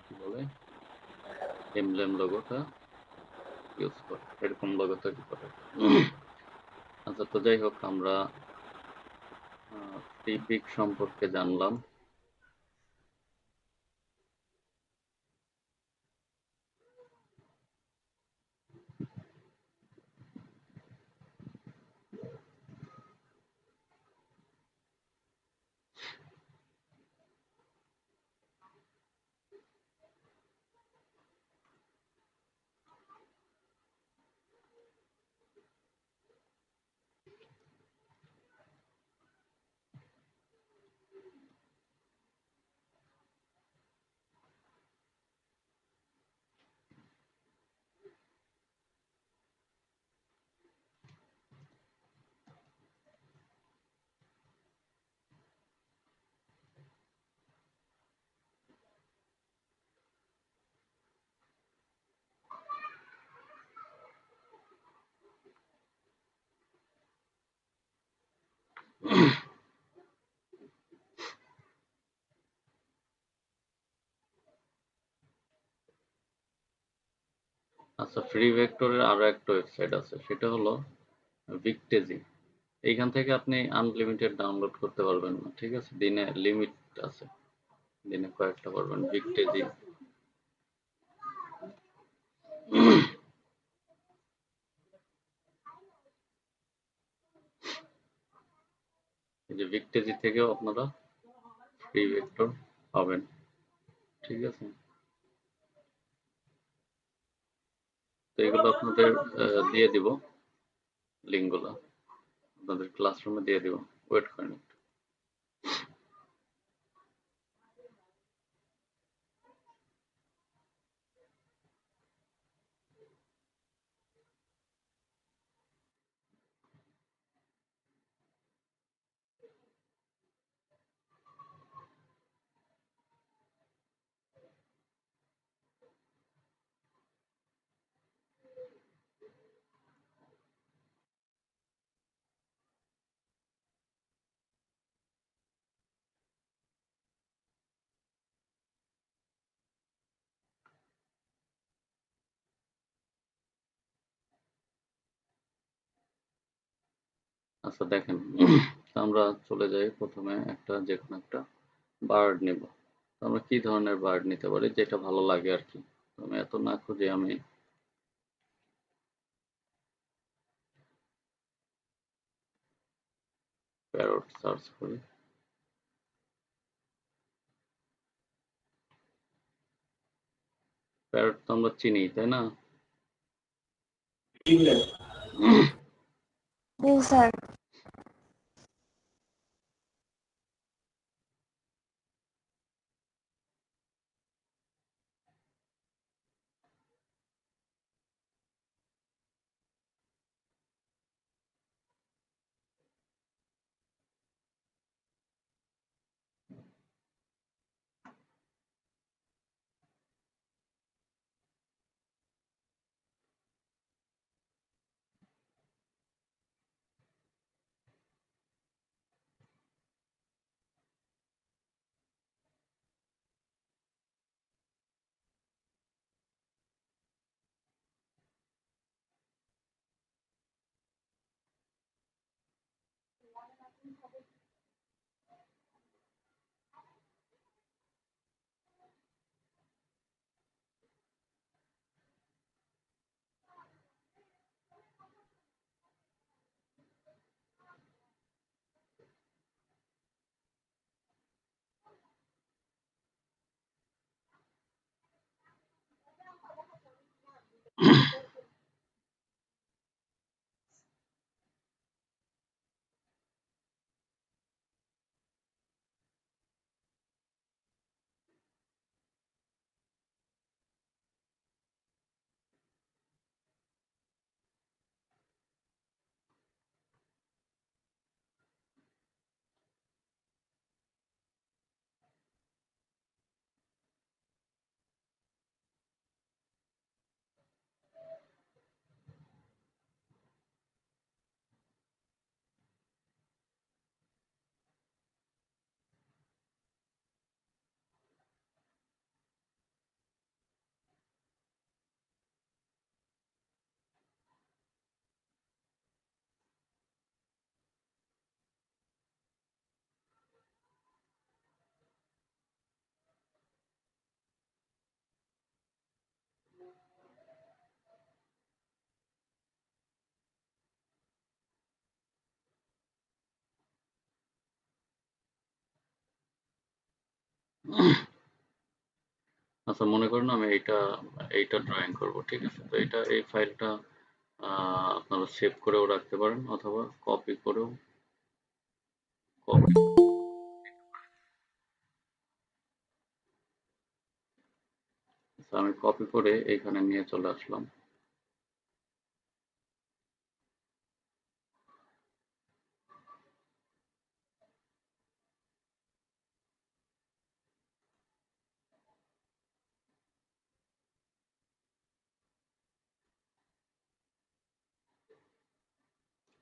কি বলে এমব্লেম লোগোটা ইউজ করে, এরকম লোগো তৈরি করে। আচ্ছা, তো যাই হোক, আমরা ফ্রিপিক সম্পর্কে জানলাম। আচ্ছা, ফ্রি ভেক্টরের আরো একটা ওয়েবসাইট আছে, সেটা হলো ভিক্টেজি। এইখান থেকে আপনি আনলিমিটেড ডাউনলোড করতে পারবেন না, ঠিক আছে? দিনে লিমিট আছে, দিনে কয়েকটা পারবেন। ভিক্টেজি, এই যে ভিক্টেজি থেকেও আপনারা ফ্রি ভেক্টর পাবেন, ঠিক আছে? তো এগুলো আপনাদের দিয়ে দিব, লিঙ্কগুলো আপনাদের ক্লাসরুমে দিয়ে দিব, ওয়েট করেন একটু। আচ্ছা দেখেন, তো আমরা চলে যাই, প্রথমে যে কোনো একটা বার্ড নেব। তো আমরা কি ধরনের বার্ড নিতে পারি, যেটা ভালো লাগে আর কি। তো আমি এত না খুঁজে আমি প্যারট সার্চ করি। প্যারট তো আমরা চিনি, তাই না? জি স্যার। আচ্ছা, মনে করেন আমি এইটা ড্রয়িং করব, ঠিক আছে? তো এই ফাইলটা আপনারা সেভ করেও রাখতে পারেন অথবা কপি করেও কপি আমি কপি করে এখানে নিয়ে চলে আসলাম।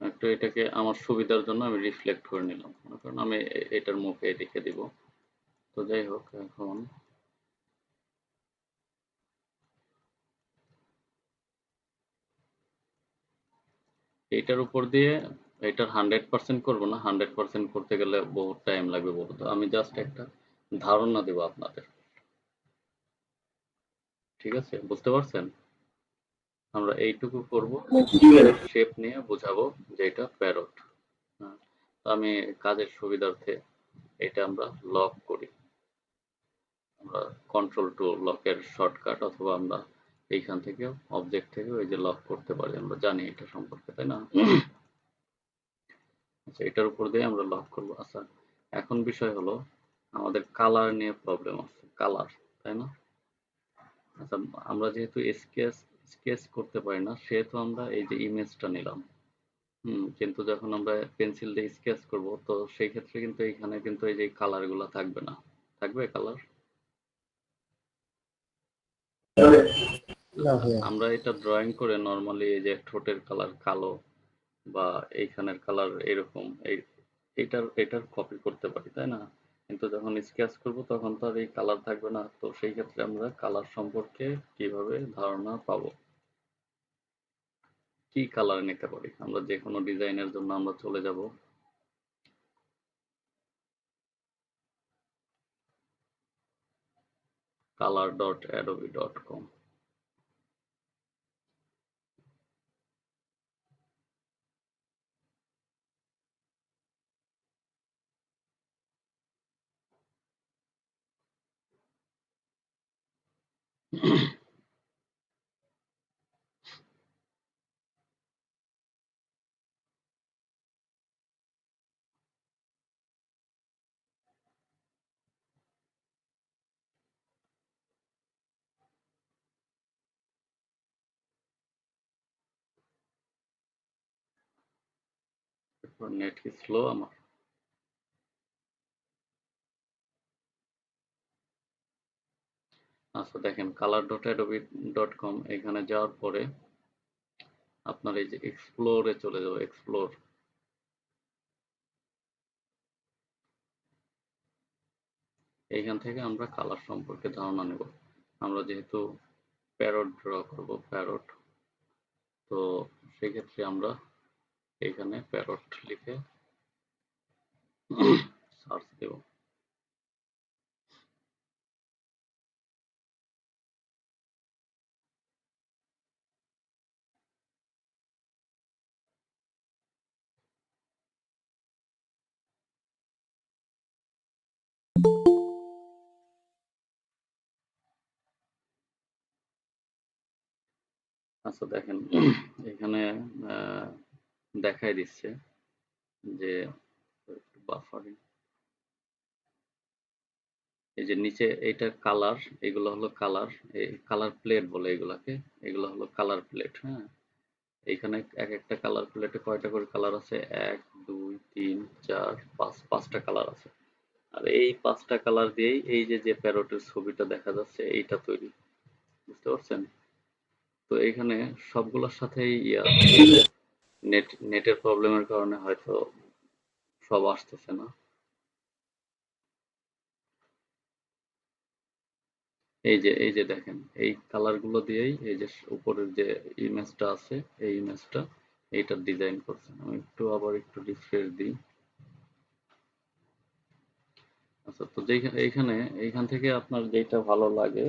একটু এটাকে আমার সুবিধার জন্য আমি রিফ্লেক্ট করে নিলাম, মনে করেন আমি এটার মুখে রেখে দিব। তো যাই হোক, এখন এইটার উপর দিয়ে এটার 100% করবো না, 100% করতে গেলে বহুত টাইম লাগবে বহুত। আমি জাস্ট একটা ধারণা দেব আপনাদের, ঠিক আছে? বুঝতে পারছেন? আমরা এইটুকু করব, শেপ নিয়ে বোঝাবো যে এটা প্যারট। হ্যাঁ, তো আমি কাজের সুবিধার্থে এটা আমরা লক করি। আমরা কন্ট্রোল টু লকের শর্টকাট, অথবা আমরা এইখান থেকে অবজেক্ট থেকে ওই যে লক করতে পারি, আমরা জানি এটা সম্পর্কে, তাই না? আচ্ছা, এটার উপর দিয়ে আমরা লক করব। আচ্ছা, এখন বিষয় হলো আমাদের কালার নিয়ে প্রবলেম আছে, কালার, তাই না? আচ্ছা, আমরা যেহেতু স্কেচ করতে পারি না, সেহেতু আমরা এই যে ইমেজটা নিলাম। কিন্তু যখন আমরা পেন্সিল দিয়ে স্কেচ করব, তো সেই ক্ষেত্রে কিন্তু এইখানে কিন্তু এই যে কালার গুলা থাকবে না। থাকবে কালার? আমরা এটা ড্রয়িং করে নর্মালি এই যে ঠোঁটের কালার কালো বা এইখানের কালার এরকম, এটার কপি করতে পারি, তাই না? কিন্তু যখন স্কেচ করব তখন তো আর এই কালার থাকবে না। তো সেই ক্ষেত্রে আমরা কালার সম্পর্কে কিভাবে ধারণা পাবো? কি কালার নিতে পারি? আমরা যে কোনো ডিজাইনের জন্য আমরা চলে যাব color.adobe.com। নেট কি স্লো আমার? আচ্ছা, দেখেন color.adobe.com, এখানে যাওয়ার পরে আপনার এই যে এক্সপ্লোরে চলে যাবো, এক্সপ্লোর। এইখান থেকে আমরা কালার সম্পর্কে ধারণা নেব। আমরা যেহেতু প্যারট ড্র করব, প্যারট, তো সেক্ষেত্রে আমরা এখানে প্যারট লিখে সার্চ দেব। আচ্ছা, দেখেন এখানে দেখাই দিচ্ছে যে বাফারিং, এই যে নিচে এইটা কালার, এগুলো হলো কালার, এই কালার প্লেট বলে এগুলাকে, এগুলো হলো কালার প্লেট। হ্যাঁ, এইখানে এক একটা কালার প্লেটে কয়টা করে কালার আছে? 1 2 3 4 5, 5টা কালার আছে। আর এই 5টা কালার দিয়েই এই যে প্যারটের ছবিটা দেখা যাচ্ছে এইটা তৈরি, বুঝতে পারছেন? তো এইখানে সবগুলোর সাথেই নেটের প্রবলেমের কারণে হয়তো সব আসতেছে না। এই যে দেখেন, এই কালার গুলো দিয়েই এই যে উপরের যে ইমেজটা আছে, এই ইমেজটা এইটার ডিজাইন করছেন। আমি আবার একটু রিফ্রেশ দিই। আচ্ছা, তো এইখান থেকে আপনার যেটা ভালো লাগে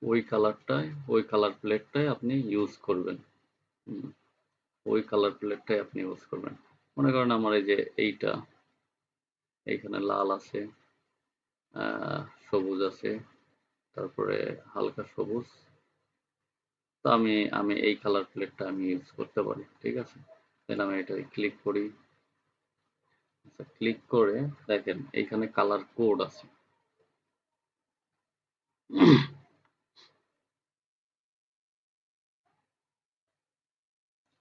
ওই কালার প্লেটটাই আপনি ইউজ করবেন। হুম, ওই কালার প্লেটটাই আপনি ইউজ করবেন। মনে করেন আমার এই যে এইখানে লাল আছে, সবুজ আছে, তারপরে হালকা সবুজ। তো আমি আমি এই কালার প্লেটটা আমি ইউজ করতে পারি, ঠিক আছে। দেন আমি এটা ক্লিক করি। আচ্ছা, ক্লিক করে দেখেন এইখানে কালার কোড আছে।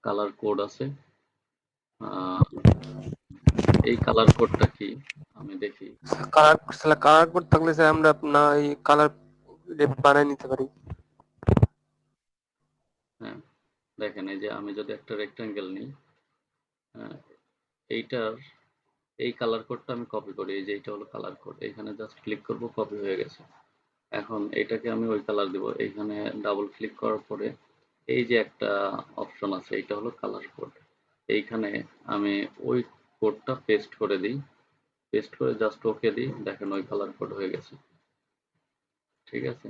কালার কোড আছে। এই কালার কোডটা কি আমি দেখি। কালার কোড থাকলে স্যার আমরা না এই কালার বানাই নিতে পারি। হ্যাঁ, দেখেন এই যে আমি যদি একটা রেক্টেঙ্গেল নিই, এইটার এই কালার কোডটা আমি কপি করি। এই যে এইটা হলো কালার কোড, এখানে জাস্ট ক্লিক করব, কপি হয়ে গেছে। এখন এটাকে আমি ওই কালার দিব। এইখানে ডাবল ক্লিক করার পরে এই যে একটা অপশন আছে, এইটা হলো কালার কোড। এইখানে আমি ওই কোডটা পেস্ট করে দিই, পেস্ট করে জাস্ট ওকে দিই। দেখেন ওই কালার কোড হয়ে গেছে, ঠিক আছে।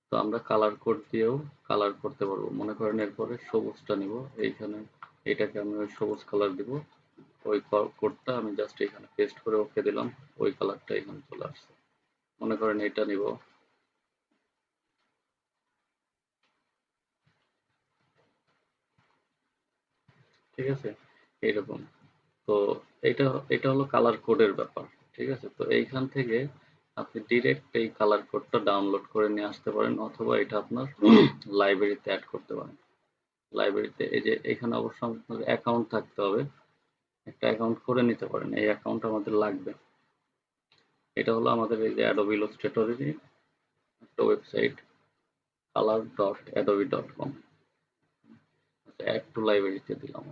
তো আমরা কালার কোড দিয়েও কালার করতে পারবো। মনে করেন এরপরে সবুজটা নিব, এইখানে এটাকে আমি ওই সবুজ কালার দিব। ওই কোডটা আমি জাস্ট এখানে পেস্ট করে ওকে দিলাম, ওই কালারটা এখানে চলে আসছে। মনে করেন এটা নিব, ঠিক আছে, এইরকম। তো এটা এটা হলো কালার কোডের ব্যাপার, ঠিক আছে। তো এইখান থেকে আপনি ডিরেক্ট এই কালার কোডটা ডাউনলোড করে নিয়ে আসতে পারেন, অথবা এটা আপনার লাইব্রেরিতে অ্যাড করতে পারেন। লাইব্রেরিতে এই যে এখানে অবশ্য আপনার অ্যাকাউন্ট থাকতে হবে, একটা অ্যাকাউন্ট করে নিতে পারেন। এই অ্যাকাউন্ট আমাদের লাগবে। এটা হলো আমাদের এই যে অ্যাডোবি ইলাস্ট্রেটরেরই একটা ওয়েবসাইট, color.adobe.com। অ্যাড টু লাইব্রেরিতে দিলাম।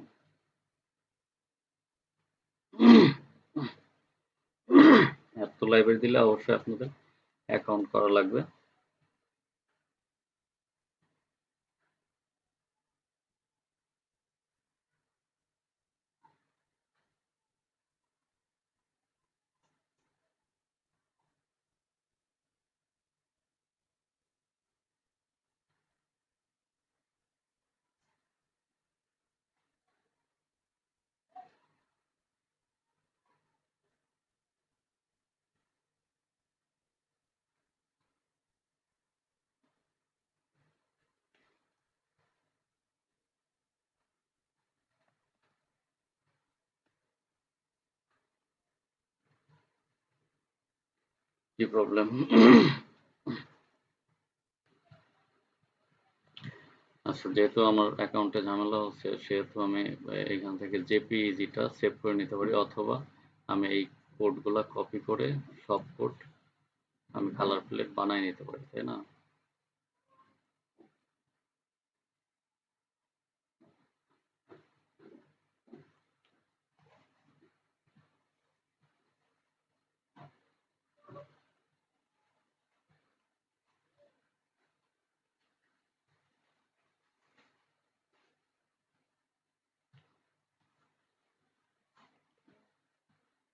অ্যাড টু লাইব্রেরি দিলে অবশ্যই আপনাদের অ্যাকাউন্ট করা লাগবে। কি প্রবলেম? আচ্ছা, যেহেতু আমার অ্যাকাউন্টে ঝামেলা হচ্ছে, সেহেতু আমি এইখান থেকে জেপিইজিটা সেভ করে নিতে পারি, অথবা আমি এই কোডগুলা কপি করে সব কোড আমি কালার প্লেট বানাই নিতে পারি, তাই না?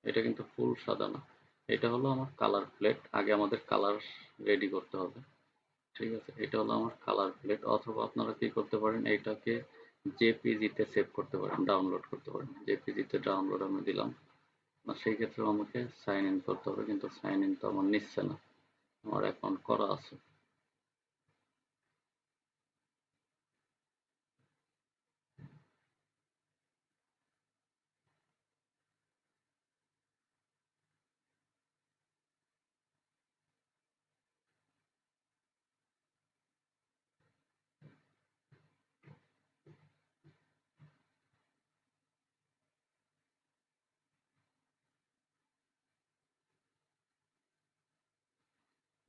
এটা কিন্তু ফুল সাদা না, এটা হলো আমার কালার প্লেট। আগে আমাদের কালার রেডি করতে হবে, ঠিক আছে। এটা হলো আমার কালার প্লেট, অথবা আপনারা কি করতে পারেন, এইটাকে জেপিজিতে সেভ করতে পারেন, ডাউনলোড করতে পারেন। জেপিজিতে ডাউনলোড আমি দিলাম না, সেই ক্ষেত্রে আমাকে সাইন ইন করতে হবে, কিন্তু সাইন ইন তো আমার নিচ্ছে না, আমার অ্যাকাউন্ট করা আছে।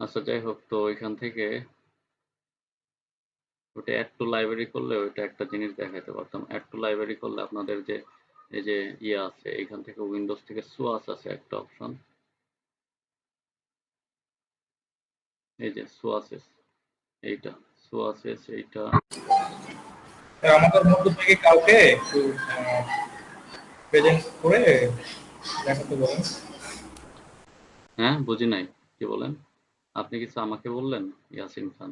আচ্ছা, যাই হোক, তো ওইখান থেকে ওটা অ্যাড টু লাইব্রেরি করলে ওইটা একটা জিনিস দেখাতে পারতাম। অ্যাড টু লাইব্রেরি করলে আপনাদের যে এই যে ইয়ে আছে, এইখান থেকে উইন্ডোজ থেকে সোয়াস আছে একটা অপশন, এই যে সোয়াসেস, এইটা সোয়াসেস, এইটা আমাদের মধ্য থেকে কাউকে একটু প্রেজেন্ট করে দেখাতে বলেন। হ্যাঁ, বুঝি নাই, কি বলেন? আপনি কিছু আমাকে বললেন, ইয়াসিন খান?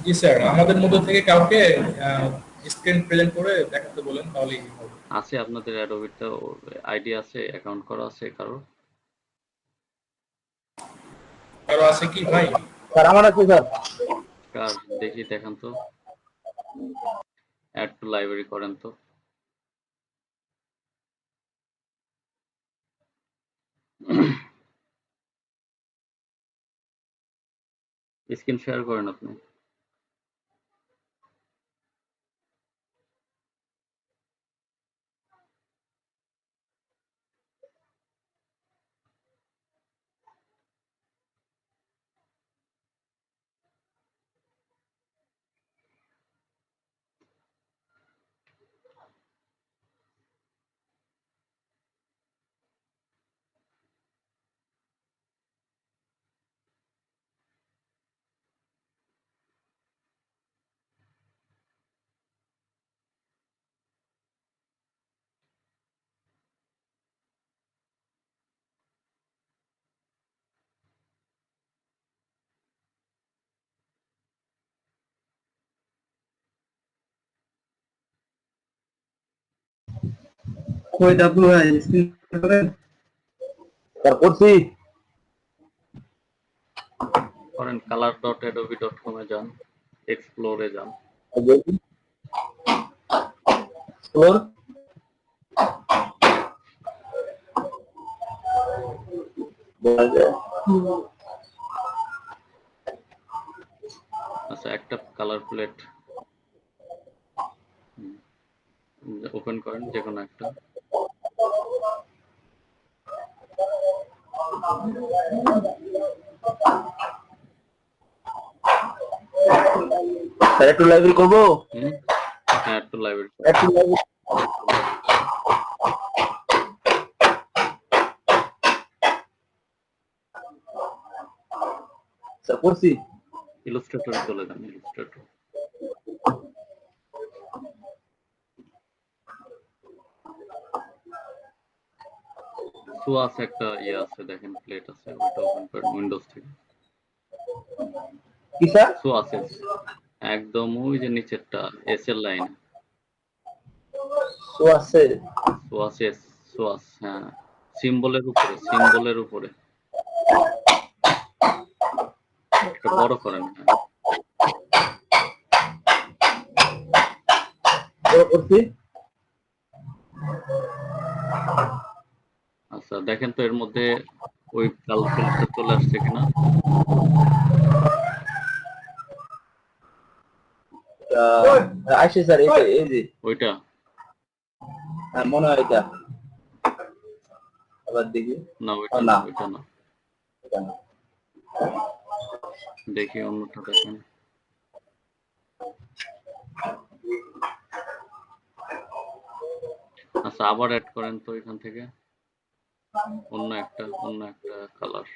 জি স্যার, আমাদের মধ্য থেকে কাউকে স্ক্রিন প্রেজেন্ট করে দেখাতে বলেন তাহলেই হবে। আছে আপনাদের অ্যাডোবিটা আইডি আছে, অ্যাকাউন্ট করা আছে কারো? কারো আছে কি ভাই? স্যার আমার আছে স্যার। কার দেখি দেখান তো, অ্যাড টু লাইব্রেরি করেন তো। স্ক্রিন শেয়ার করেন আপনি। কই দাদু ভাই স্ক্রিন করেন। স্যার করছি। করেন, color.adobe.com এ যান, এক্সপ্লোরে যান। ফ্লোর বলা যায়। আচ্ছা, একটা কালার প্লেট ওপেন করেন, যে কোনো একটা। স্যার একটু লাইব্রেরি করবো। হ্যাঁ, একটু লাইব্রেরি একটু লাইব্রেরি স্যার করছি। ইলাস্ট্রেটরে চলে যান, ইলাস্ট্রেটর। সোয়াস একটা ইয়ে আছে দেখেন, প্লেট আছে, ওটা ওপেন করেন উইন্ডোজ থেকে। কি স্যার? সোয়াসেস একদম ওই যে নিচেরটা, এস এর লাইন। শো আছে। সোয়াসেস, সোয়াস, হ্যাঁ, সিম্বলের উপরে, সিম্বলের উপরে একটা বড় করেন। হ্যাঁ, করছি। আচ্ছা দেখেন তো এর মধ্যে ওই কালার প্লেটটা চলে আসছে কিনা। আসছে স্যার, এই এই যে ওইটা মনে হয় এটা। আবার দেখি। না, ওইটা না। না, ওইটা না, দেখি অন্যটা দেখেন। আচ্ছা, আবার অ্যাড করেন তো এখান থেকে অন্য একটা কালার।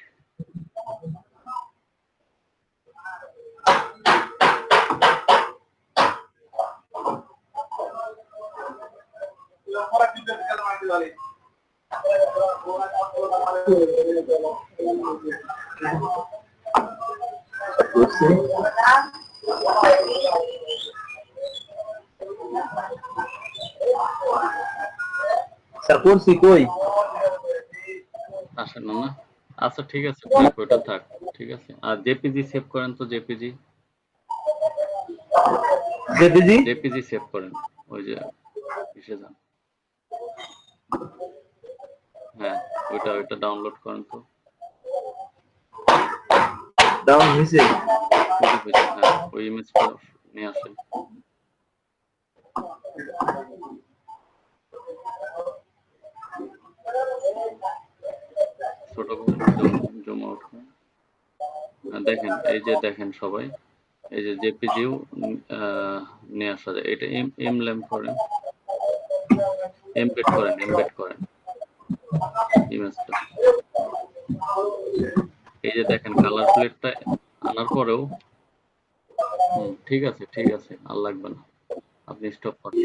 স্যার করছি কই? আসে না না। আচ্ছা ঠিক আছে, থাক, ওইটা থাক, ঠিক আছে। আর জেপিজি সেভ করেন তো, জেপিজি, জেপিজি জেপিজি সেভ করেন, ওই যে এসে যান। হ্যাঁ, ওইটা ওইটা ডাউনলোড করেন তো। ডাউন হয়েছে। হ্যাঁ, ওই ইমেজটা নিয়ে আসেন। ছোট করেন, জুম আউট করেন। দেখেন, এই যে দেখেন সবাই, এই যে জেপিজিও নিয়ে আসা যায়। এটা এম ল্যাম্প করেন, এমবেড করেন, এমবেড করেন ইমেজটা। এই যে দেখেন কালার প্লেটটা আনার পরেও ঠিক আছে, ঠিক আছে, আর লাগবে না, আপনি স্টপ করেন।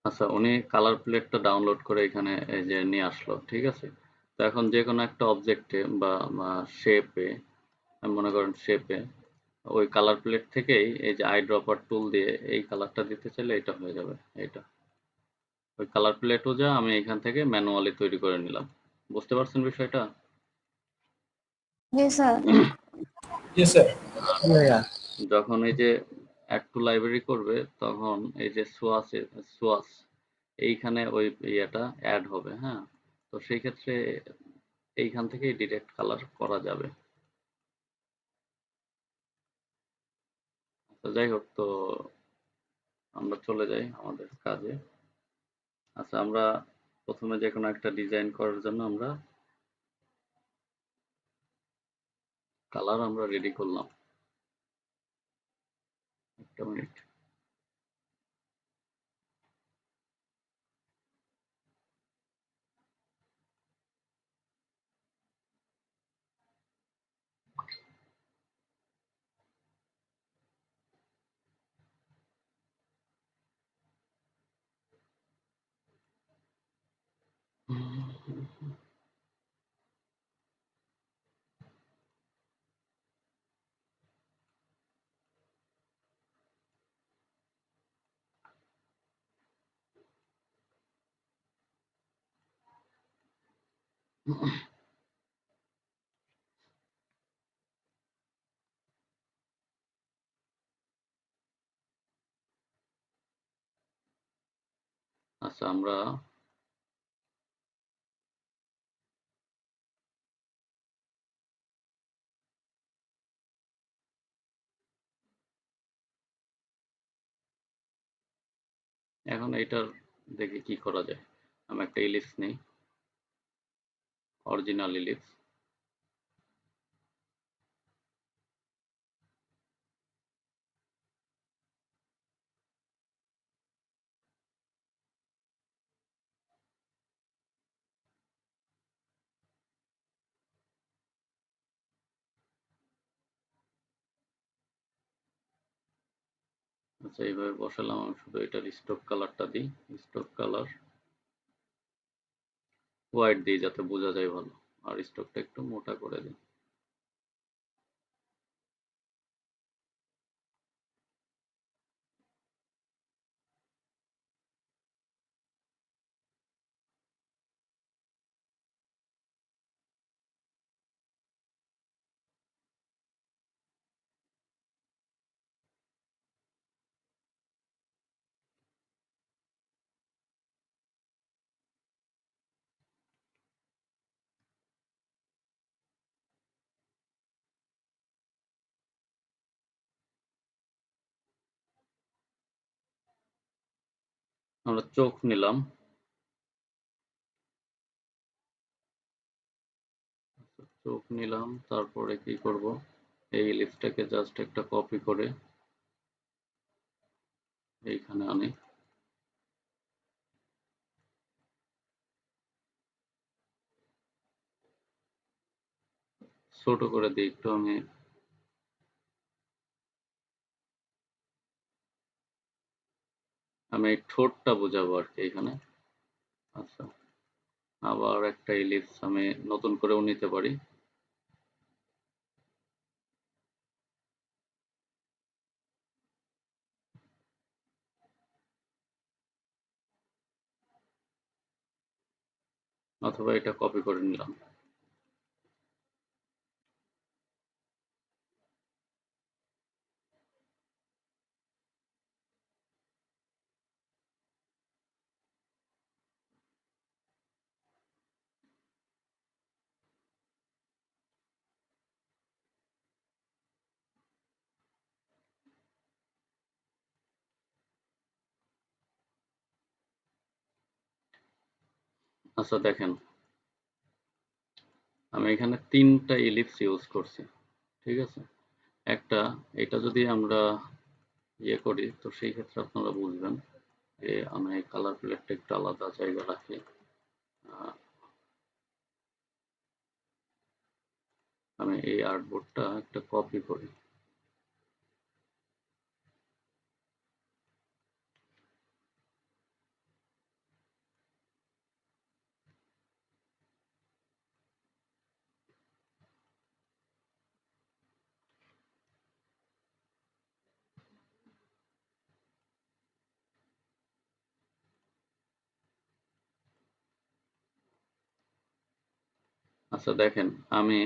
আচ্ছা, উনি কালার প্লেটটা ডাউনলোড করে এখানে এই যে নিয়ে আসলো, ঠিক আছে। তো এখন যে কোনো একটা অবজেক্টে বা শেপে, মনে করেন শেপে ওই কালার প্লেট থেকেই এই যে আই ড্রপার টুল দিয়ে এই কালারটা দিতে চাইলে এটা হয়ে যাবে। এটা ওই কালার প্লেটও যা আমি এখান থেকে ম্যানুয়ালি তৈরি করে নিলাম। বুঝতে পারছেন বিষয়টা? জি স্যার। জি স্যার। ভাইয়া যখন এই যে অ্যাড টু লাইব্রেরি করবে তখন এই যে সোয়াস এইখানে ওই ইয়েটা অ্যাড হবে, হ্যাঁ। তো সেই ক্ষেত্রে এইখান থেকেই ডিরেক্ট কালার করা যাবে। তো যাই হোক, তো আমরা চলে যাই আমাদের কাজে। আচ্ছা, আমরা প্রথমে যে কোনো একটা ডিজাইন করার জন্য আমরা কালার আমরা রেডি করলাম। একটা মিনিট। আচ্ছা, আমরা এখন এইটার দেখি কি করা যায়। আমি একটা ইলিপস নেই, অরিজিনাল ইলিপস। আচ্ছা, এইভাবে বসালাম। আমি শুধু এটার স্ট্রোক কালারটা দিই। স্ট্রোক কালার হোয়াইট দিই যাতে বোঝা যায় ভালো, আর স্ট্রোকটা একটু মোটা করে দিই। আমরা চোখ নিলাম। চোখ নিলাম, তারপরে কি করব, এই ইলিপসটাকে জাস্ট একটা কপি করে এইখানে আনি। ছোট করে দিই একটু। আমি এই ঠোঁটটা বোঝাবো আর কি এখানে। আচ্ছা, আবার একটা ইলিপস আমি নতুন করেও নিতে পারি। অথবা এটা কপি করে নিলাম। আচ্ছা দেখেন, আমি এখানে তিনটা ইলিপস ইউজ করছি, ঠিক আছে। একটা, এটা যদি আমরা ইয়ে করি তো সেই ক্ষেত্রে আপনারা বুঝবেন যে আমি কালার প্লেটটা একটু আলাদা জায়গা রাখি। আহ, আমি এই আর্টবোর্ডটা একটা কপি করি। আচ্ছা দেখেন, আমি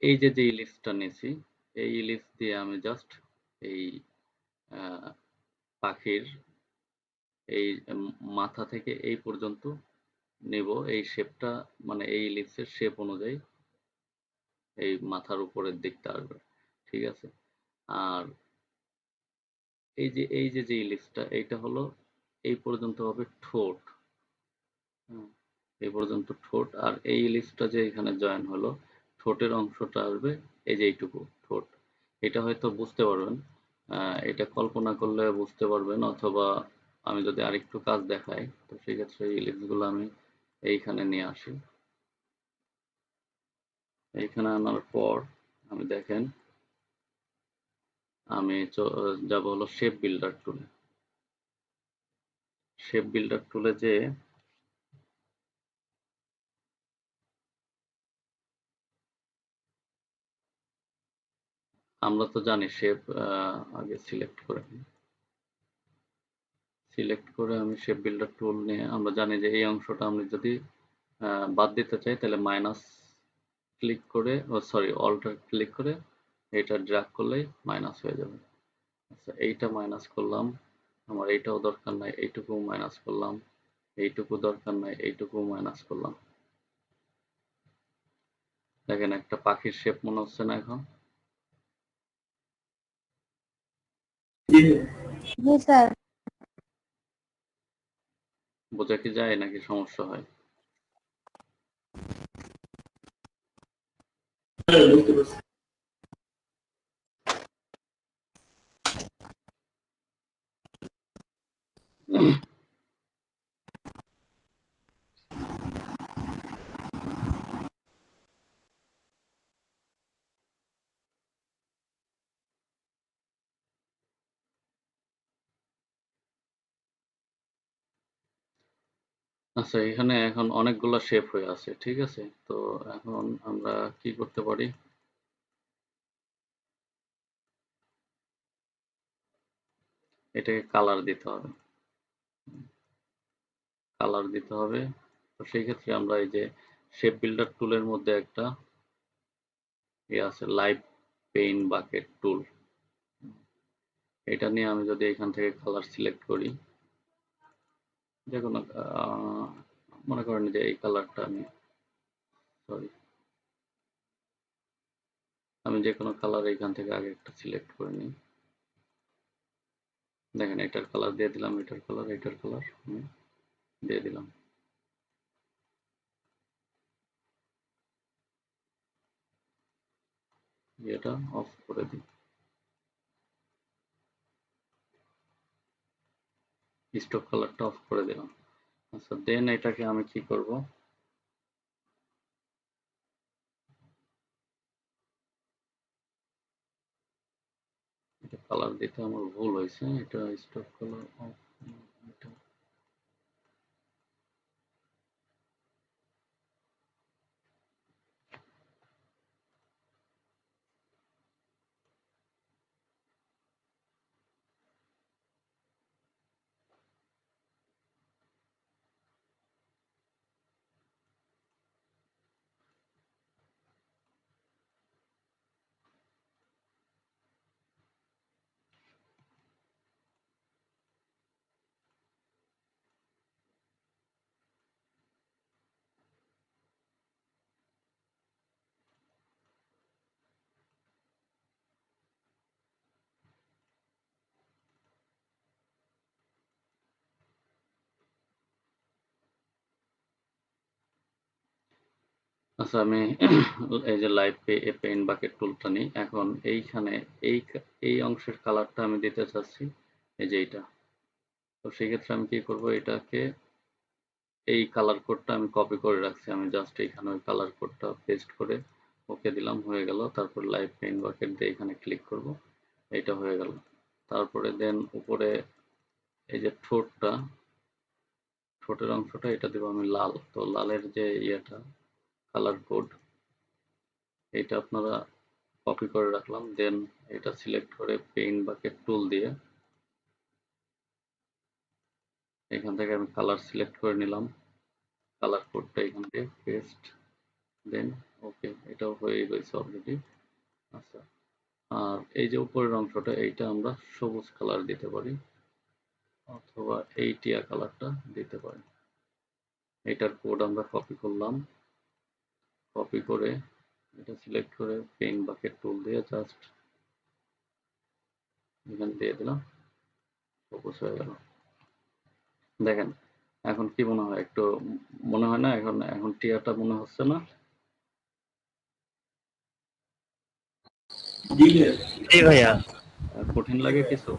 এই যে ইলিশটা নিয়েছি, এই ইলিশ দিয়ে আমি জাস্ট এই পাখির এই মাথা থেকে এই পর্যন্ত নেব। এই শেপটা মানে এই ইলিপসের শেপ অনুযায়ী এই মাথার উপরের দিকটা আসবে, ঠিক আছে। আর এই যে ইলিপসটা, এইটা হলো এই পর্যন্ত হবে ঠোঁট, এই পর্যন্ত ঠোঁট। আর এই ইলিপসটা যে এখানে জয়েন হলো, ঠোঁটের অংশটা আসবে এই যে এইটুকু ঠোঁট। এটা হয়তো বুঝতে পারবেন, এটা কল্পনা করলে বুঝতে পারবেন, অথবা আমি যদি আরেকটু কাজ দেখাই, তো সেক্ষেত্রে এই ইলিপসগুলো আমি এইখানে নিয়ে আসি। এইখানে আনার পর আমি দেখেন, আমি যাব হলো শেপ বিল্ডার টুলে। শেপ বিল্ডার টুলে যে আমরা তো জানি শেপ আগে সিলেক্ট করে নিই। সিলেক্ট করে আমি শেপ বিল্ডার টুল নিয়ে, আমরা জানি যে এই অংশটা আমি যদি বাদ দিতে চাই তাহলে মাইনাস ক্লিক করে, সরি অল্টার ক্লিক করে এটা ড্র্যাগ করলেই মাইনাস হয়ে যাবে। আচ্ছা এইটা মাইনাস করলাম, আমার এইটাও দরকার নাই, এইটুকু মাইনাস করলাম, এইটুকু দরকার নাই, এইটুকু মাইনাস করলাম। দেখেন একটা পাখির শেপ মনে হচ্ছে না এখন? জি স্যার। বোঝা কি যায় নাকি সমস্যা হয়? আচ্ছা এখানে এখন অনেকগুলো শেপ হয়ে আছে, ঠিক আছে। তো এখন আমরা কি করতে পারি, এটাকে কালার দিতে হবে। কালার দিতে হবে, তো সেই ক্ষেত্রে আমরা এই যে শেপ বিল্ডার টুলের মধ্যে একটা আছে লাইভ পেইন্ট বাকেট টুল। এটা নিয়ে আমি যদি এখান থেকে কালার সিলেক্ট করি, যে কোনো মনে করেন যে এই কালারটা আমি যে কোনো কালার এখান থেকে আগে একটা সিলেক্ট করে নিই। দেখেন এটার কালার দিয়ে দিলাম, এটার কালার, এটার কালার দিয়ে দিলাম। এটা অফ করে দিই, স্টক কালারটা অফ করে দিলাম। আচ্ছা দেন এটাকে আমি কি করব, এটা কালার দিতে আমার ভুল হয়েছে, এটা স্টক কালার অফ, এটা আচ্ছা আমি এই যে লাইভ পেইন্ট বাকেট টুলটা নিই। এখন এইখানে এই অংশের কালারটা আমি দিতে চাচ্ছি এই যে এইটা। তো সেক্ষেত্রে আমি কি করব, এটাকে এই কালার কোডটা আমি কপি করে রাখছি, আমি জাস্ট এখানে ওই কালার কোডটা পেস্ট করে ওকে দিলাম, হয়ে গেল। তারপর লাইভ পেইন্ট বাকেট দিয়ে এখানে ক্লিক করব, এইটা হয়ে গেল। তারপরে দেন উপরে এই যে ঠোঁটের অংশটা এটা দেবো আমি লাল। তো লালের যে ইয়েটা কালার কোড, এটা আপনারা কপি করে রাখলাম। দেন এটা সিলেক্ট করে পেইন্ট বাকেট টুল দিয়ে এখান থেকে আমি কালার সিলেক্ট করে নিলাম। কালার কোডটা এখান থেকে পেস্ট, দেন ওকে, এটাও হয়ে গেছে অলরেডি। আচ্ছা, আর এই যে উপরের অংশটা এইটা আমরা সবুজ কালার দিতে পারি অথবা এই টিয়া কালারটা দিতে পারি। এটার কোড আমরা কপি করলাম, কপি করে এটা সিলেক্ট করে পেন বাকেট টুল দিয়ে জাস্ট এখানে দিয়ে দিলাম, ফোকাস হয়ে গেল। দেখেন এখন কি মনে হয়, একটু মনে হয় না এখন এখন টিয়াটা মনে হচ্ছে না? জি ভাইয়া। কঠিন লাগে কিছু?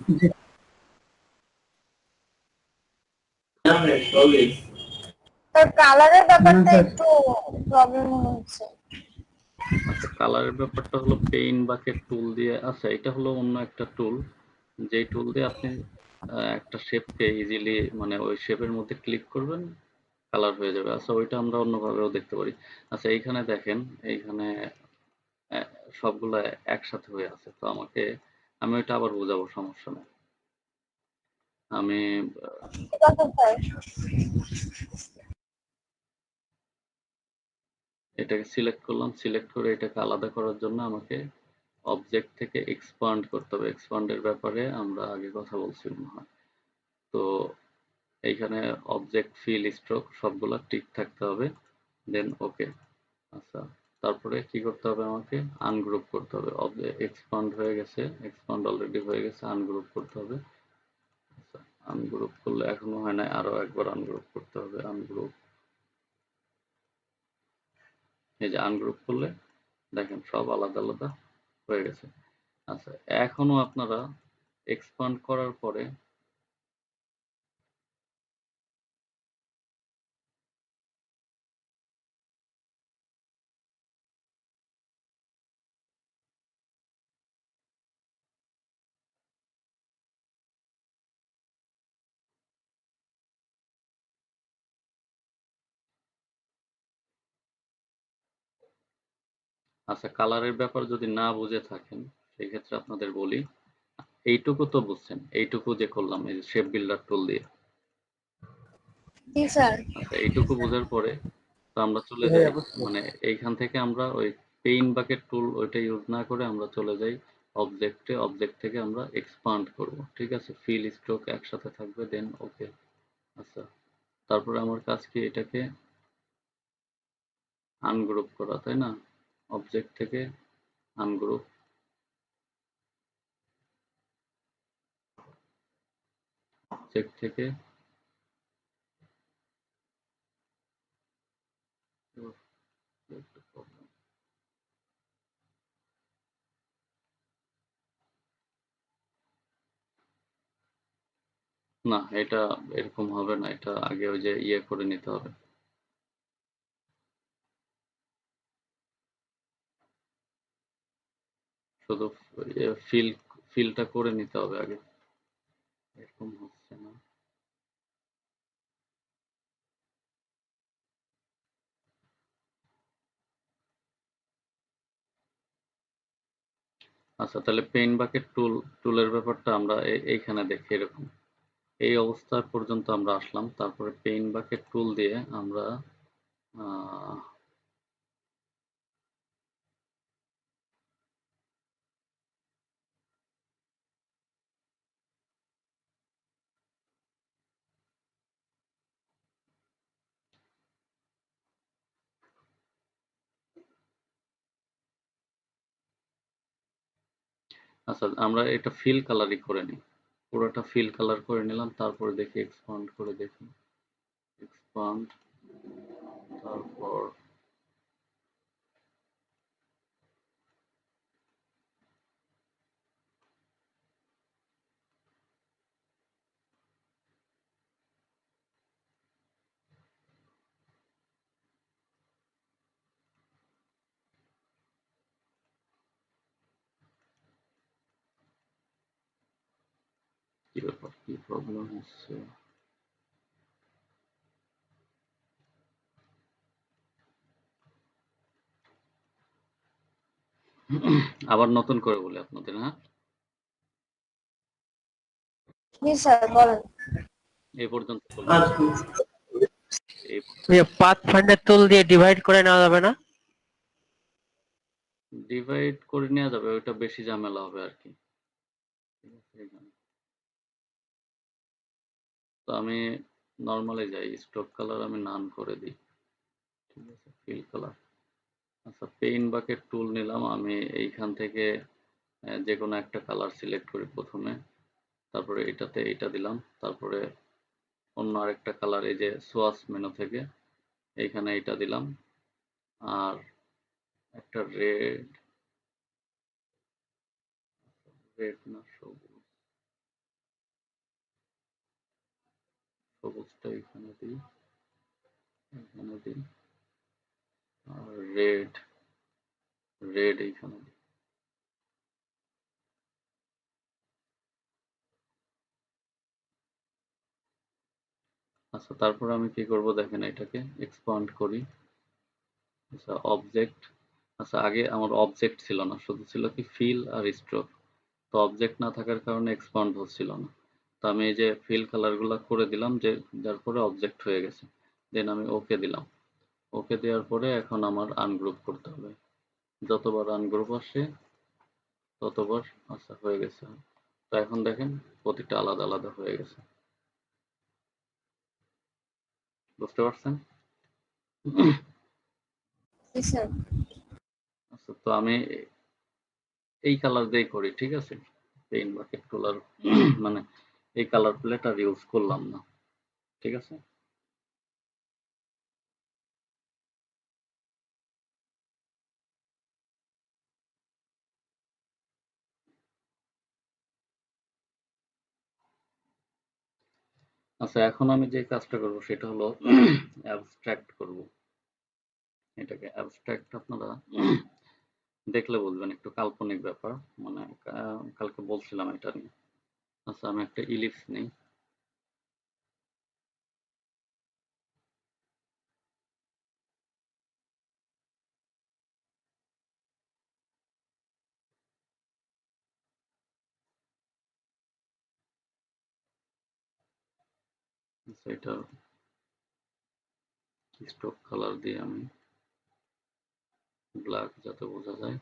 তার কালারের ব্যাপারটা একটু প্রবলেম হচ্ছে। আচ্ছা, কালারের ব্যাপারটা হলো পেইন বাকেট টুল দিয়ে। আচ্ছা, এটা হলো অন্য একটা টুল, যে টুল দিয়ে আপনি একটা শেপকে ইজিলি মানে ওই শেপের মধ্যে ক্লিক করবেন, কালার হয়ে যাবে। আচ্ছা, ওইটা আমরা অন্যভাবেও দেখতে পারি। আচ্ছা, এইখানে দেখেন, এইখানে সবগুলা একসাথে হয়ে আছে, তো আমি ওইটা আবার বোঝাবো, সমস্যা নেই। আমি ঠিক আছে স্যার। এটাকে সিলেক্ট করলাম, সিলেক্ট করে এটাকে আলাদা করার জন্য আমাকে অবজেক্ট থেকে এক্সপান্ড করতে হবে। এক্সপান্ডের ব্যাপারে আমরা আগে কথা বলছি মনে হয়। তো এইখানে অবজেক্ট, ফিল, স্ট্রোক সবগুলা ঠিক থাকতে হবে, দেন ওকে। আচ্ছা, তারপরে কি করতে হবে, আমাকে আনগ্রুপ করতে হবে। এক্সপান্ড হয়ে গেছে, এক্সপান্ড অলরেডি হয়ে গেছে, আনগ্রুপ করতে হবে। আচ্ছা, আনগ্রুপ করলে এখনো হয় না, আরো একবার আনগ্রুপ করতে হবে। আনগ্রুপ, এই যে আনগ্রুপ করলে দেখেন সব আলাদা আলাদা হয়ে গেছে। আচ্ছা, এখনো আপনারা এক্সপান্ড করার পরে আচ্ছা, কালারের ব্যাপার যদি না বুঝে থাকেন সেই ক্ষেত্রে আপনাদের বলি, এইটুকু তো বুঝছেন, এইটুকু যে করলাম এই যে শেপ বিল্ডার টুল দিয়ে। জি স্যার। আচ্ছা, এইটুকু বোঝার পরে তো আমরা চলে যাই, মানে এইখান থেকে আমরা ওই পেইন বাকেট টুল ওইটা ইউজ না করে আমরা চলে যাই অবজেক্টে। অবজেক্ট থেকে আমরা এক্সপান্ড করব, ঠিক আছে? ফিল, স্ট্রোক একসাথে থাকবে, দেন ওকে। আচ্ছা, তারপরে আমার কাজ কি, এটাকে আনগ্রুপ করা, তাই না? অবজেক্ট থেকে আনগ্রুপ, অবজেক্ট থেকে না, এটা এরকম হবে না, এটা আগে ওই যে ইয়ে করে নিতে হবে, শুধু ফিলটা করে নিতে হবে আগে। এরকম হচ্ছে না। আচ্ছা, তাহলে পেইন বাকেট টুলের ব্যাপারটা আমরা এইখানে দেখি এরকম। এই অবস্থা পর্যন্ত আমরা আসলাম, তারপরে পেইন বাকেট টুল দিয়ে আমরা আহ, আচ্ছা, আমরা এটা ফিল কালারই করে নিই, পুরোটা ফিল কালার করে নিলাম। তারপরে দেখি এক্সপান্ড করে দেখি, এক্সপান্ড, তারপর কি ব্যাপার, কি প্রবলেম হচ্ছে? আবার নতুন করে বলি আপনাদের, হ্যাঁ? জি স্যার বলেন। এই পর্যন্ত বললাম, এই পাথ ফাইন্ডার টুল দিয়ে ডিভাইড করে নেওয়া যাবে না? ডিভাইড করে নেওয়া যাবে, ওইটা বেশি ঝামেলা হবে আর কি। ঠিক আছে, এখানে তো আমি নর্মালি যাই, স্ট্রোক কালার আমি নান করে দিই। ঠিক আছে, ফিল কালার। আচ্ছা, পেইন্ট বাকেট টুল নিলাম আমি, এইখান থেকে যে কোনো একটা কালার সিলেক্ট করি প্রথমে, তারপরে এটাতে এটা দিলাম, তারপরে অন্য আরেকটা কালার এই যে সোয়াস মেনু থেকে এইখানে এটা দিলাম, আর একটা রেড, রেড না সবুজ, সবুজটা এখানে দিই, এখানে দিই, আর রেড, রেড এইখানে দিই। আচ্ছা, তারপরে আমি কি করব দেখেন, এটাকে এক্সপান্ড করি। আচ্ছা, অবজেক্ট। আচ্ছা, আগে আমার অবজেক্ট ছিল না, শুধু ছিল কি ফিল আর স্ট্রোক। তো অবজেক্ট না থাকার কারণে এক্সপান্ড হচ্ছিল না। তো আমি এই যে ফিল কালারগুলো করে দিলাম, যে যার পরে অবজেক্ট হয়ে গেছে। দেন আমি ওকে দিলাম। ওকে দেওয়ার পরে এখন আমার আনগ্রুপ করতে হবে। যতবার আনগ্রুপ আসে ততবার, আচ্ছা হয়ে গেছে। তো এখন দেখেন প্রতিটা আলাদা আলাদা হয়ে গেছে, বুঝতে পারছেন? জি স্যার। আচ্ছা, তো আমি এই কালার দিয়েই করি, ঠিক আছে? পেইন্ট বাকেট কালার মানে এই কালার প্লেট আর ইউজ করলাম না, ঠিক আছে? আচ্ছা, এখন আমি যে কাজটা করব সেটা হলো অ্যাবস্ট্রাক্ট করব। এটাকে অ্যাবস্ট্রাক্ট আপনারা দেখলে বুঝবেন, একটু কাল্পনিক ব্যাপার, মানে কালকে বলছিলাম এটা নিয়ে। আচ্ছা, আমি একটা ইলিপস নেই। আচ্ছা, এটা স্ট্রোক কালার দিয়ে আমি ব্ল্যাক যাতে বোঝা যায়।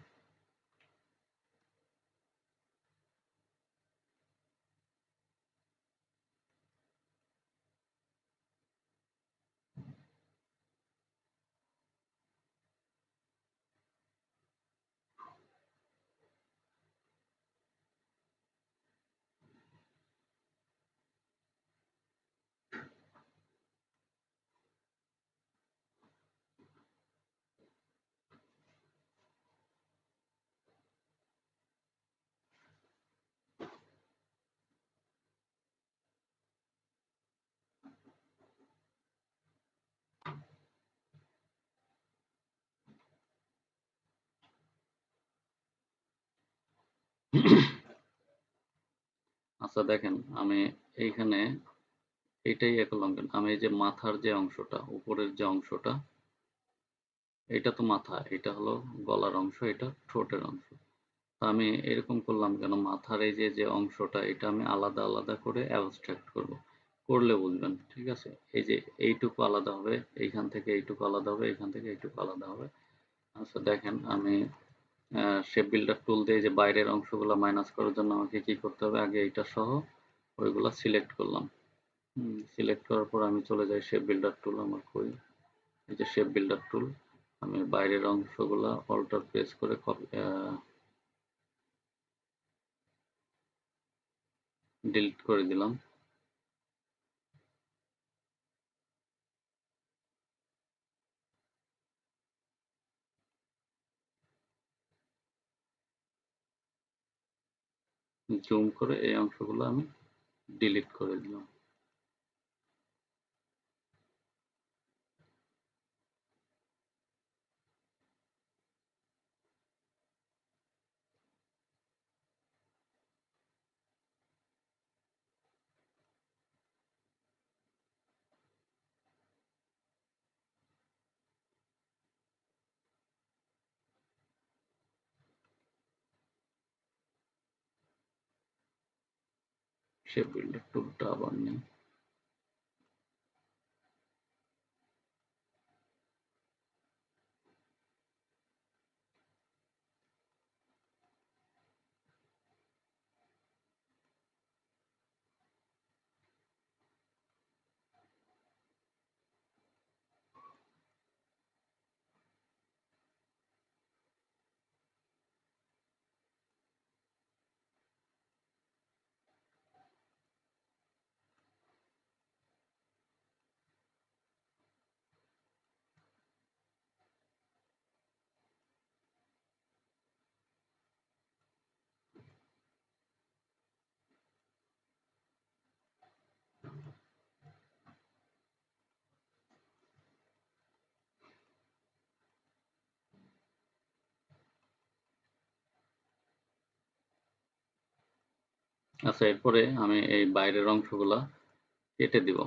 আচ্ছা, দেখেন আমি এইখানে এইটাই করলাম কেন, আমি এই যে মাথার যে অংশটা, উপরের যে অংশটা, এটা তো মাথা, এটা হলো গলার অংশ, এটা ঠোঁটের অংশ। তো আমি এরকম করলাম কেন, মাথার এই যে যে অংশটা, এটা আমি আলাদা আলাদা করে অ্যাবস্ট্রাক্ট করব, করলে বুঝবেন, ঠিক আছে? এই যে এইটুকু আলাদা হবে, এইখান থেকে এইটুকু আলাদা হবে, এইখান থেকে এইটুকু আলাদা হবে। আচ্ছা, দেখেন আমি শেপ বিল্ডার টুল দিয়ে যে বাইরের অংশগুলো মাইনাস করার জন্য আমাকে কি করতে হবে, আগে এইটা সহ ওইগুলা সিলেক্ট করলাম। সিলেক্ট করার পর আমি চলে যাই শেপ বিল্ডার টুল, আমার কই, এই যে শেপ বিল্ডার টুল, আমি বাইরের অংশগুলা অল্টার প্রেস করে ডিলিট করে দিলাম। জুম করে এই অংশগুলো আমি ডিলিট করে দিলাম। শেপ বিল্ডার টুলটা আবার নেই। আচ্ছা, এরপরে আমি এই বাইরের অংশগুলা কেটে দিব।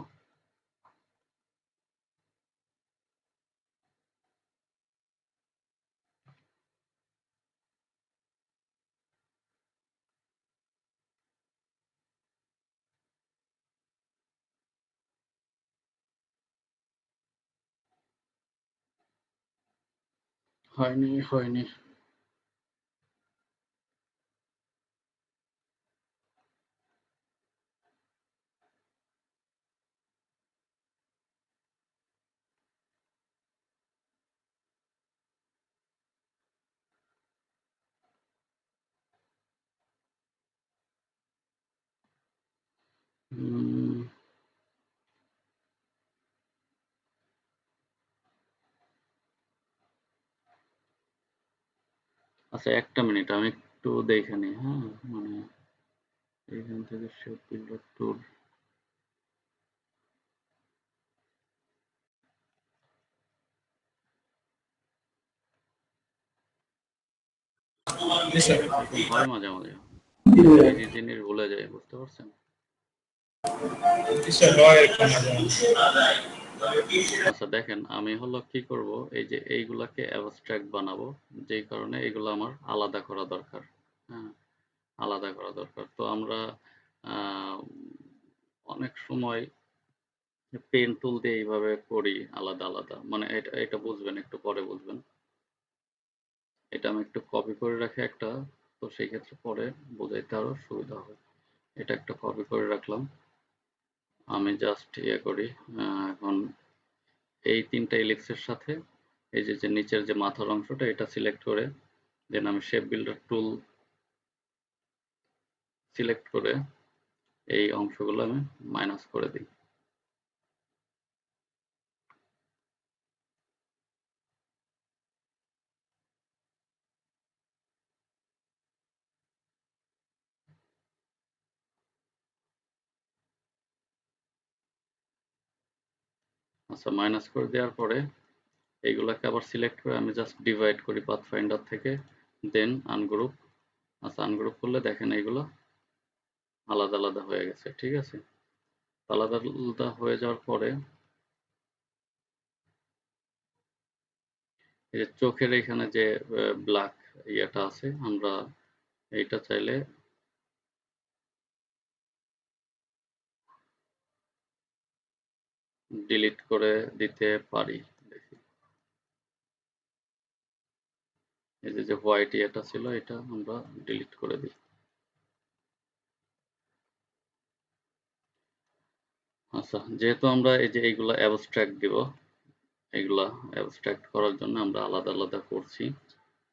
হয়নি। উম, আচ্ছা, একটা মিনিট, আমি একটু দেখে নিই। হ্যাঁ, মানে এখান থেকে শেপ বিল্ডার টুল। Yes, sir. এরকম হয় মাঝে মাঝে, এই যে জিনিস ভুলে যায়, বুঝতে পারছেন? Yes, sir. Lawyer kena jangan. আচ্ছা দেখেন, আমি হলো কি করব, এই যে এইগুলাকে অ্যাবস্ট্রাক্ট বানাবো, যেই কারণে এগুলো আমার আলাদা করা দরকার। হ্যাঁ, আলাদা করা দরকার। তো আমরা আহ, অনেক সময় পেন টুল দিয়ে এইভাবে করি আলাদা আলাদা, মানে এটা এটা বুঝবেন, একটু পরে বুঝবেন। এটা আমি একটু কপি করে রাখি একটা, তো সেই ক্ষেত্রে পরে বোঝাইতে আরো সুবিধা হবে। এটা একটা কপি করে রাখলাম। আমি জাস্ট ইয়ে করি, এখন এই তিনটা ইলিপসের সাথে এই যে নিচের যে মাথার অংশটা, এটা সিলেক্ট করে দেন আমি শেপ বিল্ডার টুল সিলেক্ট করে এই অংশগুলো আমি মাইনাস করে দিই। আচ্ছা, মাইনাস করে দেওয়ার পরে এইগুলাকে আবার সিলেক্ট করে আমি জাস্ট ডিভাইড করি পাথ ফাইন্ডার থেকে, দেন আনগ্রুপ। আচ্ছা, আনগ্রুপ করলে দেখেন এইগুলো আলাদা আলাদা হয়ে গেছে। ঠিক আছে, আলাদা আলাদা হয়ে যাওয়ার পরে এই যে চোখের এখানে যে ব্ল্যাক ইয়েটা আছে, আমরা এইটা চাইলে ডিলিট করে দিতে পারি। দেখি, এই যে হোয়াইট ইয়েটা ছিল, এটা আমরা ডিলিট করে দিই। আচ্ছা, যেহেতু আমরা এই যে এইগুলা অ্যাবস্ট্রাক্ট দিব, এইগুলা অ্যাবস্ট্রাক্ট করার জন্য আমরা আলাদা আলাদা করছি।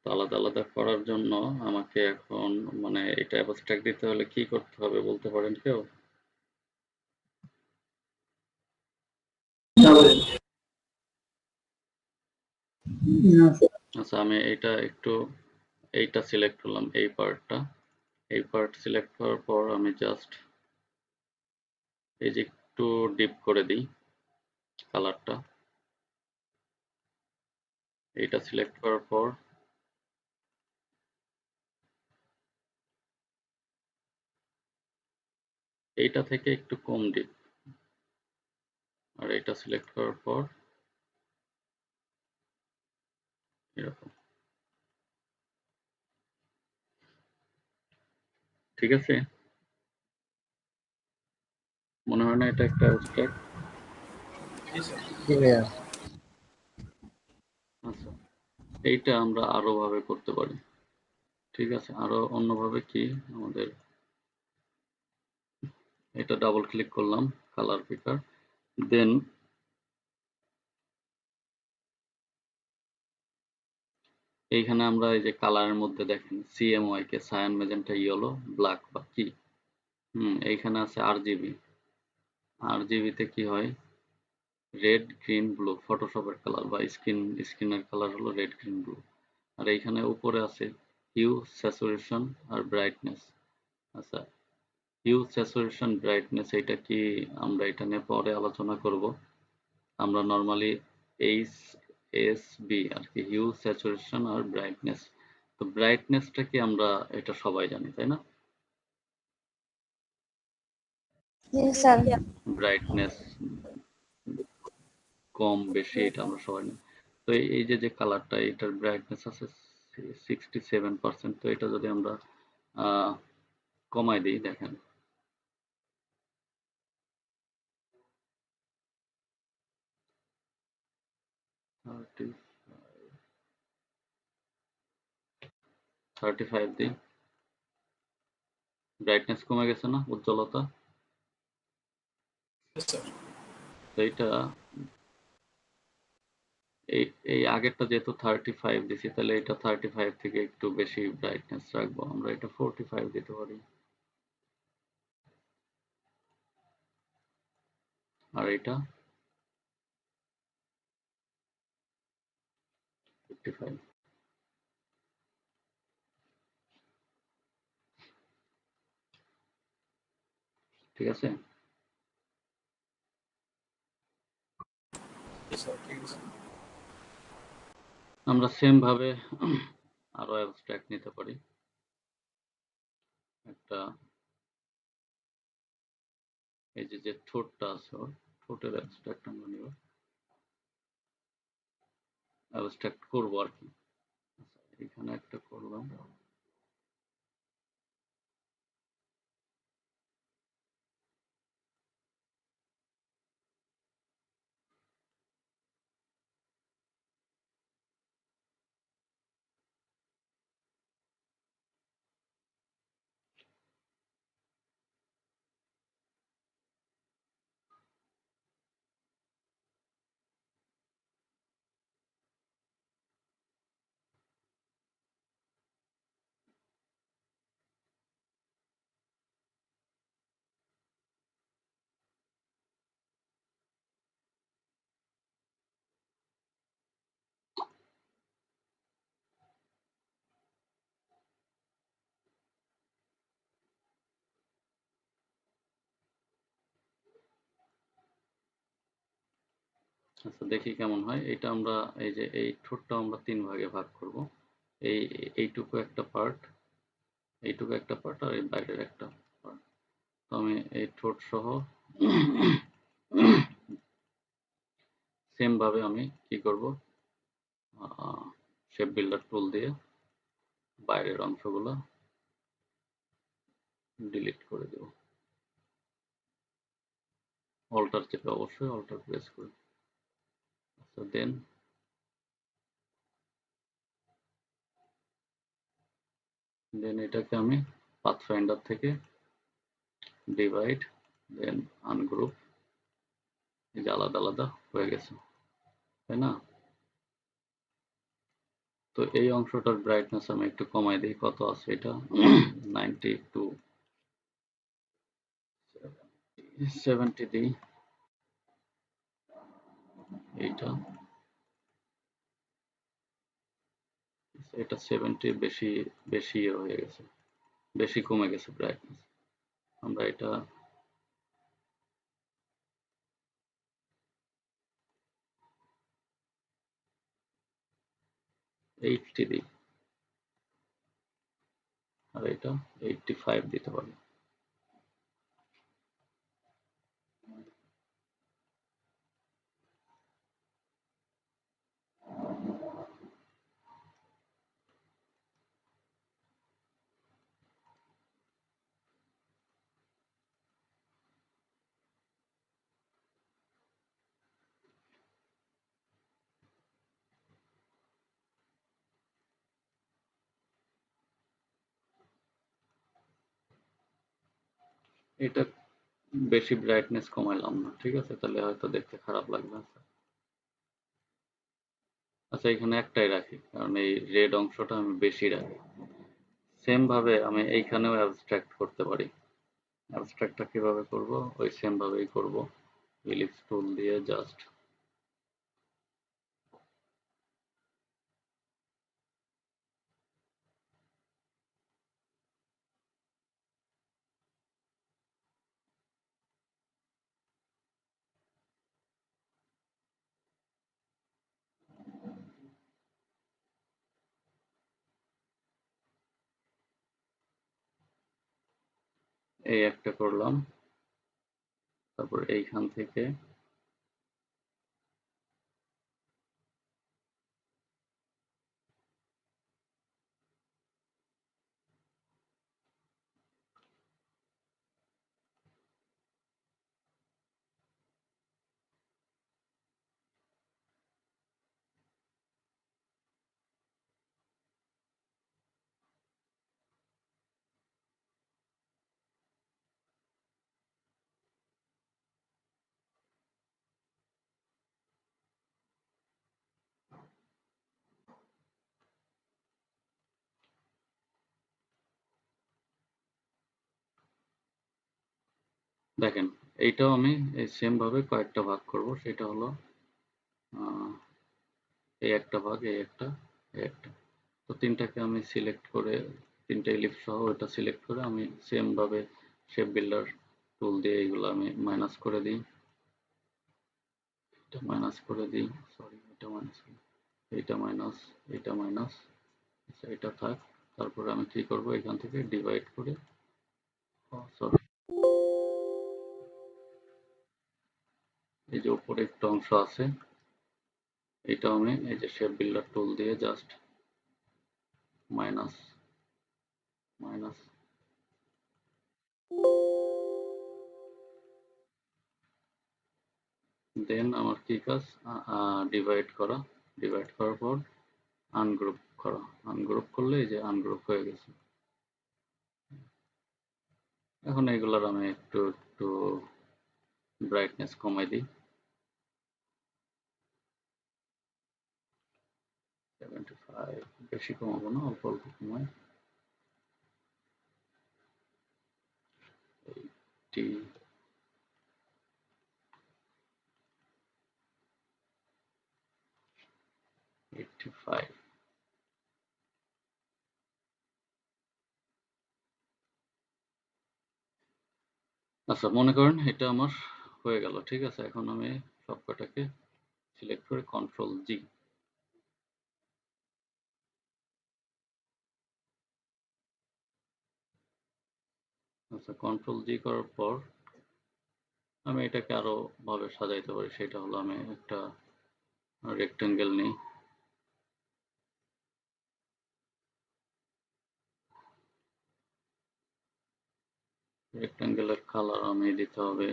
তো আলাদা আলাদা করার জন্য আমাকে এখন মানে এটা অ্যাবস্ট্রাক্ট দিতে হলে কি করতে হবে বলতে পারেন কেউ? আচ্ছা, আমি এটা একটু এইটা সিলেক্ট করলাম, এই পার্টটা। এই পার্ট সিলেক্ট করার পর আমি জাস্ট এই যে একটু ডিপ করে দিই কালারটা। এইটা সিলেক্ট করার পর এইটা থেকে একটু কম ডিপ, আর এটা সিলেক্ট করার পর এরকম। ঠিক আছে, মনে হয় না এটা একটা অ্যাবস্ট্রাক্ট? Yes, sir. আচ্ছা, এইটা আমরা আরো ভাবে করতে পারি। ঠিক আছে, আরো অন্যভাবে কি, আমাদের এটা ডাবল ক্লিক করলাম, কালার পিকার, দেন এইখানে আমরা এই যে কালারের মধ্যে দেখেন CMYK, cyan, magenta, yellow, black বা কি, এইখানে আছে RGB। RGB তে কি হয়, রেড, গ্রিন, ব্লু, ফটোশপের কালার বা স্ক্রিনের কালার হলো রেড, গ্রিন, ব্লু। আর এইখানে উপরে আছে হিউ, স্যাচুরেশন আর ব্রাইটনেস। আচ্ছা, হিউ, স্যাচুরেশন, ব্রাইটনেস এটা কি, আমরা এটা নিয়ে পরে আলোচনা করব। আমরা নর্মালি HSB আর কি, হিউ, স্যাচুরেশন আর ব্রাইটনেস। তো ব্রাইটনেসটা কি, আমরা এটা সবাই জানি, তাই না? জি স্যার। ব্রাইটনেস কম বেশি এটা আমরা সবাই জানি। তো এই যে কালারটা এটার ব্রাইটনেস আছে 67%। তো এটা যদি আমরা কমাই দিই, দেখেন 35 দিই, ব্রাইটনেস কমে গেছে না, উজ্জ্বলতা। স্যার। তো এইটা এই আগেরটা যেহেতু 35 দিছি, তাহলে এটা 35 থেকে একটু বেশি ব্রাইটনেস রাখবো, আমরা এটা 45 দিতে পারি। আর এটা 55। ঠিক আছে, স্যার ঠিক আছে। আমরা সেম ভাবে আরো অ্যাবস্ট্রাক্ট নিতে পারি। একটা এই যে ঠোঁটটা আছে, ওর ঠোঁটের অ্যাবস্ট্রাক্ট আমরা নিব, অ্যাবস্ট্রাক্ট করবো আর কি। এখানে একটা করলাম, আচ্ছা দেখি কেমন হয়। এটা আমরা এই যে এই ঠোঁটটা আমরা 3 ভাগে ভাগ করব। এই এইটুকু একটা পার্ট, এইটুকু একটা পার্ট, আর এই বাইরের একটা পার্ট। তো আমি এই ঠোঁট সহ সেম ভাবে আমি কি করব, শেপ বিল্ডার টুল দিয়ে বাইরের অংশগুলো ডিলিট করে দেব। অল্টার চেপে, অবশ্যই অল্টার প্রেস করে। আচ্ছা দেন এটাকে আমি পাথফাইন্ডার থেকে ডিভাইড, দেন আনগ্রুপ, এই যে আলাদা আলাদা হয়ে গেছে, তাই না? তো এই অংশটার ব্রাইটনেস আমি একটু কমাই দিই। কত আছে এটা? 92, 70 দিই। এইটা এটা 70 বেশি, বেশি হয়ে গেছে, বেশি কমে গেছে ব্রাইটনেস। আমরা এটা 80 দিই, আর এটা 85 দিতে পারি। এটা বেশি ব্রাইটনেস কমাইলাম না, ঠিক আছে? তাহলে হয়তো দেখতে খারাপ লাগবে। আচ্ছা এখানে একটাই রাখি, কারণ এই রেড অংশটা আমি বেশি রাখি। সেম ভাবে আমি এইখানেও অ্যাবস্ট্রাক্ট করতে পারি। অ্যাবস্ট্রাক্টটা কিভাবে করব? ওই সেম ভাবেই করব, ইলিপস টুল দিয়ে জাস্ট এই একটা করলাম, তারপর এইখান থেকে দেখেন, এইটাও আমি এই সেম ভাবে কয়েকটা ভাগ করব। সেটা হলো এই একটা ভাগ, এই একটা, এই একটা। তো তিনটাকে আমি সিলেক্ট করে, তিনটা এলিপ্স সহ এটা সিলেক্ট করে আমি সেম ভাবে শেপ বিল্ডার টুল দিয়ে এইগুলো আমি মাইনাস করে দিই। এটা মাইনাস করে দিই, সরি এটা মাইনাস, এইটা মাইনাস, এইটা মাইনাস, আচ্ছা এটা থাক। তারপরে আমি কি করব, এখান থেকে ডিভাইড করে, সরি, এই যে উপরে একটা অংশ আছে, এটা আমি এই যে শেপ বিল্ডার টুল দিয়ে জাস্ট মাইনাস মাইনাস, দেন আমার কি কাজ, ডিভাইড করা, ডিভাইড করার পর আনগ্রুপ করা, আনগ্রুপ করলে এই যে আনগ্রুপ হয়ে গেছে। এখন এগুলার আমি একটু একটু ব্রাইটনেস কমাই দিই, 75, বেশি কমাবো না, অল্প অল্প কমাই, 80, 85। আচ্ছা, মনে করেন এটা আমার হয়ে গেল, ঠিক আছে। এখন আমি সবকটাকে সিলেক্ট করে কন্ট্রোল জি, আচ্ছা কন্ট্রোল জি করার পর আমি এটাকে আরো ভাবে সাজাইতে পারি। সেটা হলো আমি একটা রেক্টেঙ্গেল নিই, রেক্টেঙ্গেলের কালার আমি দিতে হবে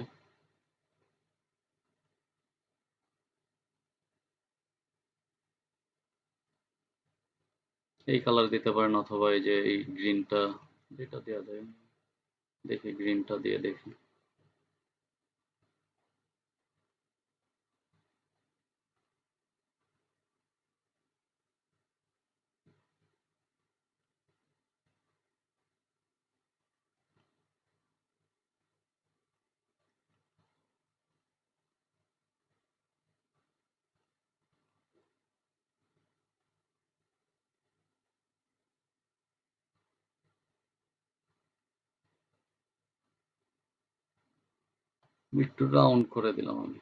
এই কালার দিতে পারেন, অথবা এই যে এই গ্রিনটা, যেটা দেওয়া যায়, দেখি গ্রিনটা দিয়ে দেখি। একটু রাউন্ড করে দিলাম আমি।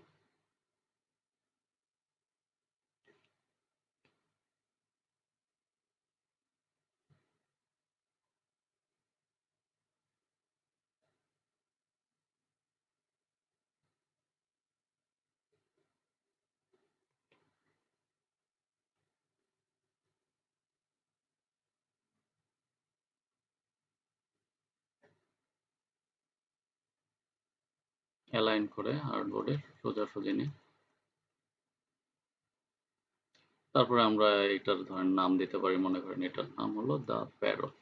অ্যালাইন করে আর্টবোর্ডে সোজাসুজি নিই। তারপরে আমরা এটার ধরেন নাম দিতে পারি, মনে করেন এটার নাম হলো দ্য প্যারট।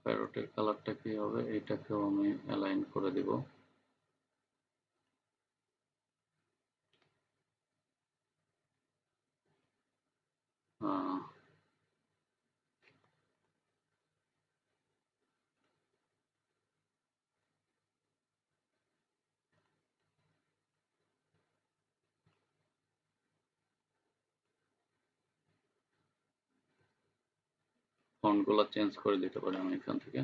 প্যারটের কালারটা কি হবে, এটাকেও আমি অ্যালাইন করে দিব। ফন্টগুলো চেঞ্জ করে দিতে পারি আমি এখান থেকে।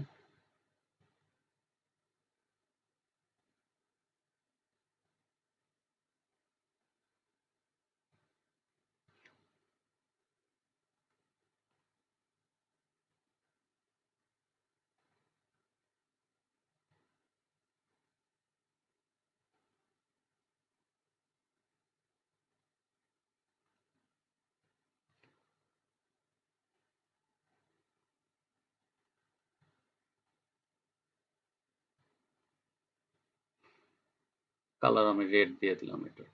কালার আমি রেড দিয়ে দিলাম, এটা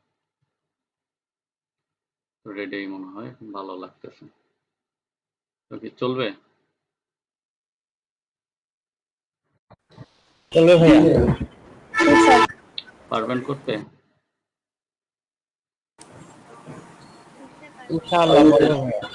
রেডেই মনে হয় ভালো লাগতেছে। তো কি চলবে? চলবে ভাইয়া। জি স্যার। পারবেন করতে? ইনশাআল্লাহ বলবো ভাইয়া।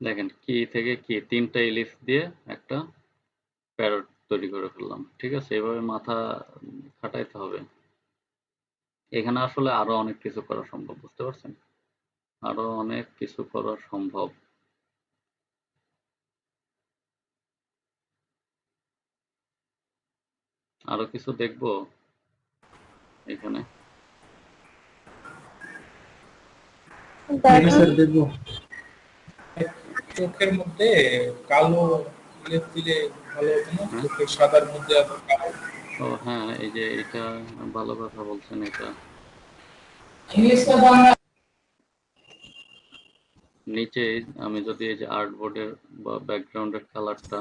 দেখেন কি থেকে কি 3টা ইলিশ দিয়ে একটা প্যারট তৈরি করে ফেললাম। ঠিক আছে, এভাবে মাথা খাটাইতে হবে। এখানে আসলে আরো অনেক কিছু করা সম্ভব, বুঝতে পারছেন? আরো অনেক কিছু করা সম্ভব। আরো কিছু দেখবো এখানে। দেখেন দেখবো। চোখের মধ্যে কালো লেপ দিলে ভালো হতো না? হ্যাঁ, চোখের সাদার মধ্যে আবার কালো। ও হ্যাঁ, এই যে এটা ভালো কথা বলছেন। এটা নিচে আমি যদি এই যে আর্টবোর্ডের বা ব্যাকগ্রাউন্ডের কালারটা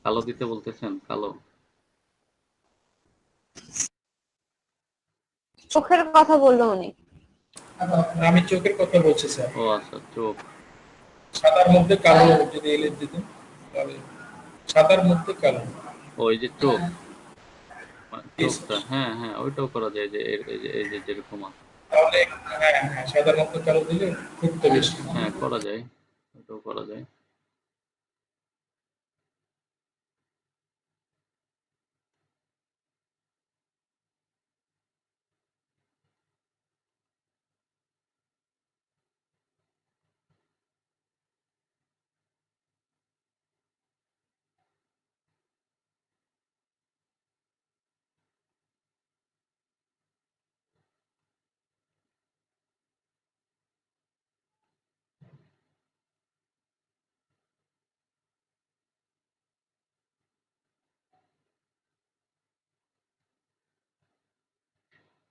কালো দিতে বলতেছেন, কালো। চোখের কথা বললো উনি। আমি চোখের কথা বলছি স্যার। ও আচ্ছা, চোখ। সাদার মধ্যে কালো যদি এলিট দিতেন তাহলে। সাদার মধ্যে কালো। ওই যে চোখ, জি চোখটা, স্যার। হ্যাঁ হ্যাঁ, ওইটাও করা যায়, যে এই যে যেরকম আছে। তাহলে হ্যাঁ হ্যাঁ সাদার মধ্যে কালো দিলে ফুটতে বেশি। হ্যাঁ, করা যায়, ওটাও করা যায়।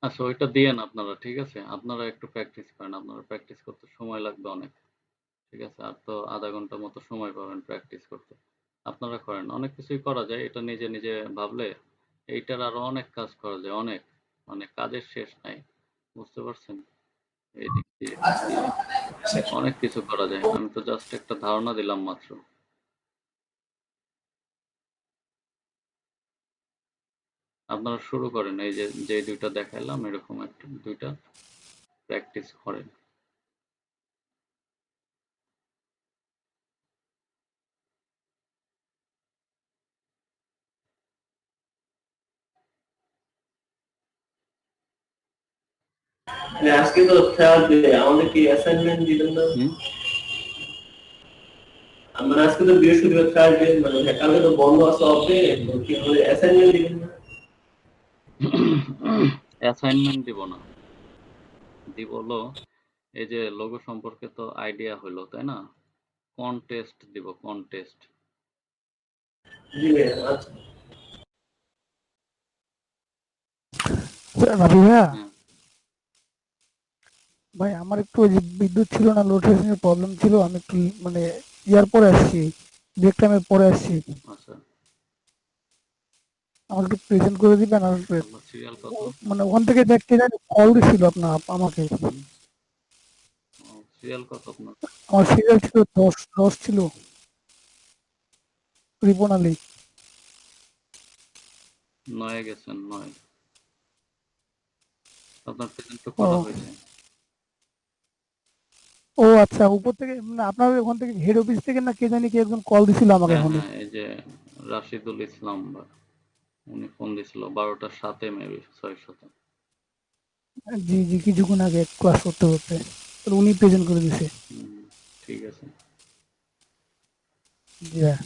আচ্ছা, ওইটা দিয়েন আপনারা, ঠিক আছে? আপনারা একটু প্র্যাকটিস করেন, আপনারা প্র্যাকটিস করতে সময় লাগবে অনেক। ঠিক আছে, আর তো আধা ঘন্টার মতো সময় পাবেন প্র্যাকটিস করতে। আপনারা করেন, অনেক কিছুই করা যায়। এটা নিজে নিজে ভাবলে এইটার আরো অনেক কাজ করা যায়, অনেক, মানে কাজের শেষ নাই, বুঝতে পারছেন? এই দিক দিয়ে অনেক কিছু করা যায়। আমি তো জাস্ট একটা ধারণা দিলাম মাত্র। আপনারা শুরু করেন, এই যে যে দুইটা দেখাইলাম এরকম একটা দুইটা প্র্যাকটিস করেন। আজকে তো থার্সডে, আমাদের কি অ্যাসাইনমেন্ট দিবেন না? হুম। আমরা আজকে তো বৃহস্পতিবার, থার্সডে, মানে কালকে তো বন্ধ আছে, অফে, তো কি আমাদের অ্যাসাইনমেন্ট দিবেন না? অ্যাসাইনমেন্ট দিব না, দিব হলো এই যে লোগো সম্পর্কে তো আইডিয়া হলো, তাই না? কন্টেস্ট দিব, কন্টেস্ট। দিবেন, আচ্ছা। রাবি ভাইয়া, হ্যাঁ, ভাই আমার একটু ওই যে বিদ্যুৎ ছিল না, লোডশেডিং এর প্রবলেম ছিল, আমি একটু মানে ইয়ার পরে আসছি, ব্রেক টাইমের পরে আসছি। আচ্ছা। আমাকে একটু প্রেজেন্ট করে দিবেন। আর আপনার সিরিয়াল কত? মানে ওখান থেকে দেখ কে জানি কল দিছিল আপনার আমাকে। হুম। সিরিয়াল কত আপনার? আমার সিরিয়াল ছিল 10 ছিল, রিপন আলী। 9 এ গেছেন, 9। আপনার প্রেজেন্ট তো ও করা হয়েছে। ও আচ্ছা, উপর থেকে মানে আপনার ওখান থেকে হেড অফিস থেকে না কে জানি কে একজন কল দিছিল আমাকে হ্যাঁ এখনই। হ্যাঁ, এই যে রাশিদুল ইসলাম উনি ফোন দিছিল 12টার সাথে, মেবি 6 সাথে। জি জি, কিছুক্ষণ আগে ক্লাস করতে করতে তো উনি প্রেজেন্ট করে দিছে। হুম, ঠিক আছে। জি হ্যাঁ।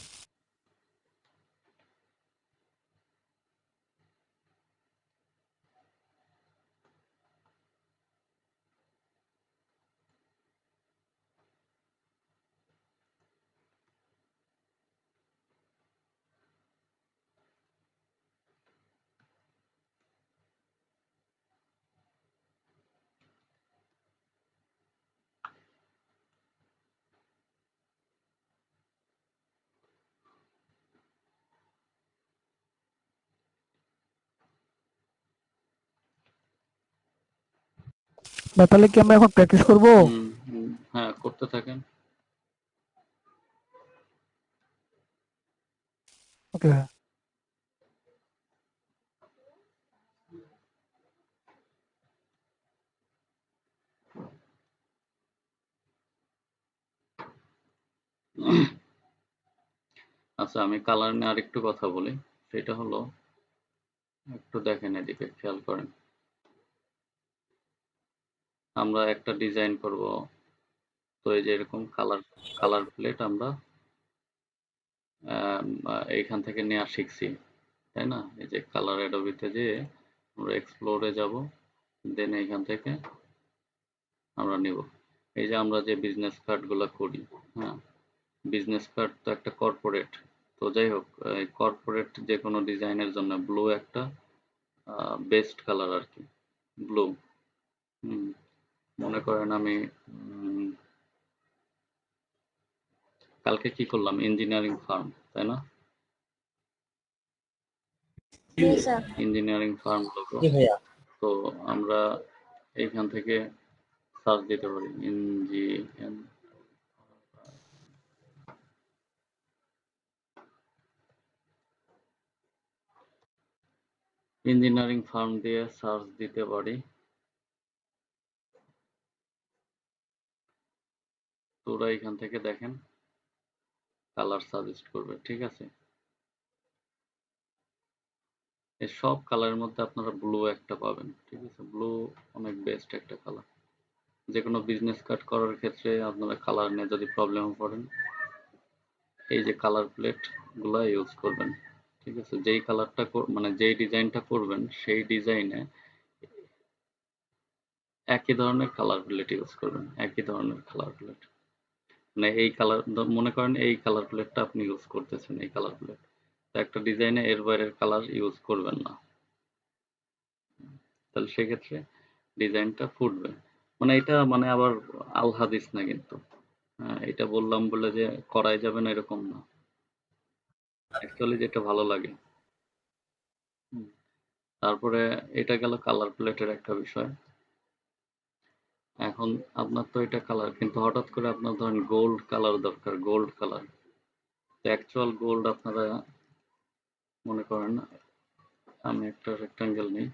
বা তাহলে কি আমরা এখন প্র্যাকটিস করবো? হ্যাঁ, করতে থাকেন। ওকে। আচ্ছা, আমি কালার নিয়ে আরেকটু কথা বলি। সেটা হলো, একটু দেখেন, এদিকে খেয়াল করেন। আমরা একটা ডিজাইন করব, তো এই যে এরকম কালার প্লেট আমরা এইখান থেকে নেওয়া শিখছি, তাই না? এই যে কালার অ্যাডোবিতে যেয়ে আমরা এক্সপ্লোরে যাব, দেন এইখান থেকে আমরা নিব। এই যে আমরা যে বিজনেস কার্ডগুলো করি, হ্যাঁ, বিজনেস কার্ড তো একটা কর্পোরেট। তো যাই হোক, এই কর্পোরেট যে কোনো ডিজাইনের জন্য ব্লু একটা বেস্ট কালার আর কি, ব্লু। মনে করেন আমি কালকে কি করলাম, ইঞ্জিনিয়ারিং ফার্ম, তাই না? জি স্যার। Engineering firm logo. জি ভাইয়া। তো আমরা এইখান থেকে সার্চ দিতে পারি ইঞ্জিনিয়ারিং ফার্ম দিয়ে সার্চ দিতে পারি। তো ওরা এখান থেকে দেখেন কালার সাজেস্ট করবে, ঠিক আছে? এই সব কালারের মধ্যে আপনারা ব্লু একটা পাবেন, ঠিক আছে? ব্লু অনেক বেস্ট একটা কালার। যে কোনো বিজনেস কার্ড করার ক্ষেত্রে আপনারা কালার নিয়ে যদি প্রবলেমে পড়েন, এই যে কালার প্লেট গুলা ইউজ করবেন, ঠিক আছে? যেই কালারটা মানে যেই ডিজাইনটা করবেন সেই ডিজাইনে একই ধরনের কালার প্লেট ইউজ করবেন, একই ধরনের কালার প্লেট। মানে এই কালার, মনে করেন এই কালার প্লেটটা আপনি ইউজ করতেছেন, এই কালার প্লেট, তো একটা ডিজাইনে এর বাইরের কালার ইউজ করবেন না, তাহলে সেক্ষেত্রে ডিজাইনটা ফুটবে। মানে এটা মানে আবার আল হাদিস না কিন্তু, হ্যাঁ, এটা বললাম বলে যে করাই যাবে না এরকম না, অ্যাকচুয়ালি যেটা ভালো লাগে। তারপরে এটা গেল কালার প্লেটের একটা বিষয়। এখন আপনার তো এটা কালার, কিন্তু হঠাৎ করে আপনার ধরেন গোল্ড কালার দরকার, গোল্ড কালার। তো অ্যাকচুয়াল গোল্ড আপনারা মনে করেন, আমি একটা রেক্টাঙ্গেল নিই,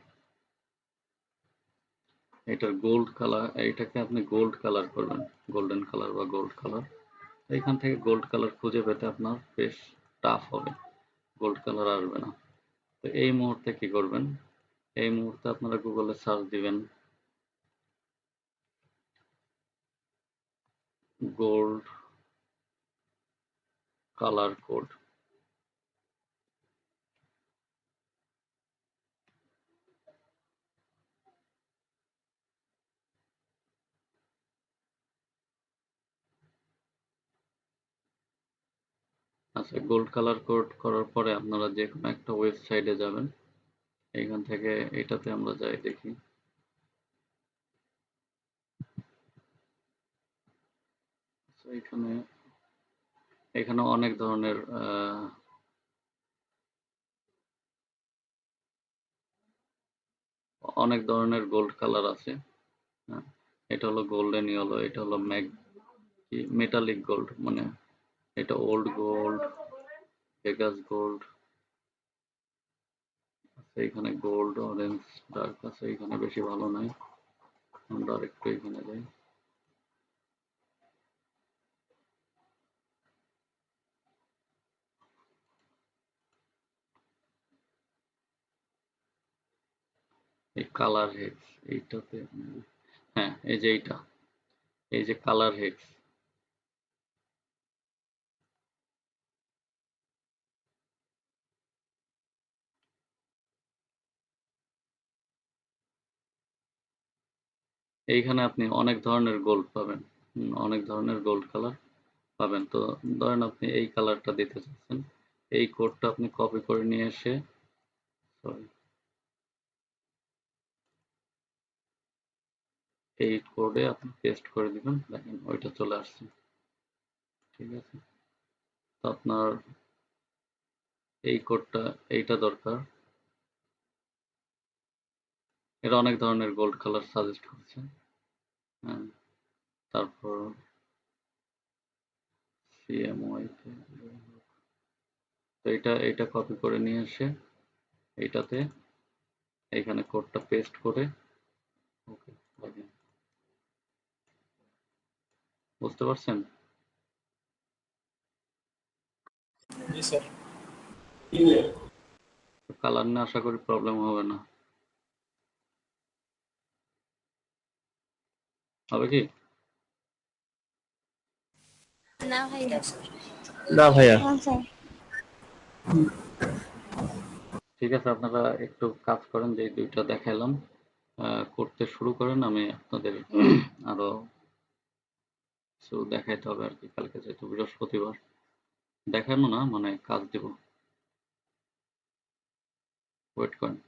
এটার গোল্ড কালার, এইটাকে আপনি গোল্ড কালার করবেন, গোল্ডেন কালার বা গোল্ড কালার। এইখান থেকে গোল্ড কালার খুঁজে পেতে আপনার বেশ টাফ হবে, গোল্ড কালার আসবে না। তো এই মুহূর্তে কি করবেন, এই মুহূর্তে আপনারা গুগলে সার্চ দিবেন গোল্ড কালার কোড। আচ্ছা, গোল্ড কালার কোড করার পরে আপনারা যে কোনো একটা ওয়েবসাইটে যাবেন, এইখান থেকে এটাতে আমরা যাই দেখি। আচ্ছা, এখানে অনেক ধরনের গোল্ড কালার আছে, হ্যাঁ। এটা হলো গোল্ডেন ইয়েলো, এটা হলো মেটালিক গোল্ড, মানে এটা ওল্ড গোল্ড, ভেগাস গোল্ড আছে, এখানে গোল্ড অরেঞ্জ ডার্ক আছে, এখানে বেশি ভালো নাই, আমরা আরেকটু এখানে যাই। এই কালার হেক্স, এইটাতে, হ্যাঁ, এই যে এইটা, এই যে কালার হেক্স, এইখানে আপনি অনেক ধরনের গোল্ড পাবেন, অনেক ধরনের গোল্ড কালার পাবেন। তো ধরেন আপনি এই কালারটা দিতে চাচ্ছেন, এই কোডটা আপনি কপি করে নিয়ে এসে, সরি, এই কোডে আপনি পেস্ট করে দিবেন, দেখেন ওইটা চলে আসছে, ঠিক আছে? তো আপনার এই কোডটা, এইটা দরকার। এর অনেক ধরনের গোল্ড কালার সাজেস্ট করছে, হ্যাঁ, তারপর CMY তে তো এটা কপি করে নিয়ে এসে এইটাতে এখানে কোডটা পেস্ট করে ওকে বুঝতে পারছেন? জি স্যার। কালার নিয়ে আশা করি প্রবলেম হবে না, হবে কি? না ভাইয়া। না ভাইয়া। হ্যাঁ স্যার। ঠিক আছে, আপনারা একটু কাজ করেন, যে দুইটা দেখালাম করতে শুরু করেন। আমি আপনাদের আরো কিছু দেখাইতে হবে আর কি, কালকে যেহেতু বৃহস্পতিবার। দেখানো না, মানে কাজ দিব, ওয়েট করেন।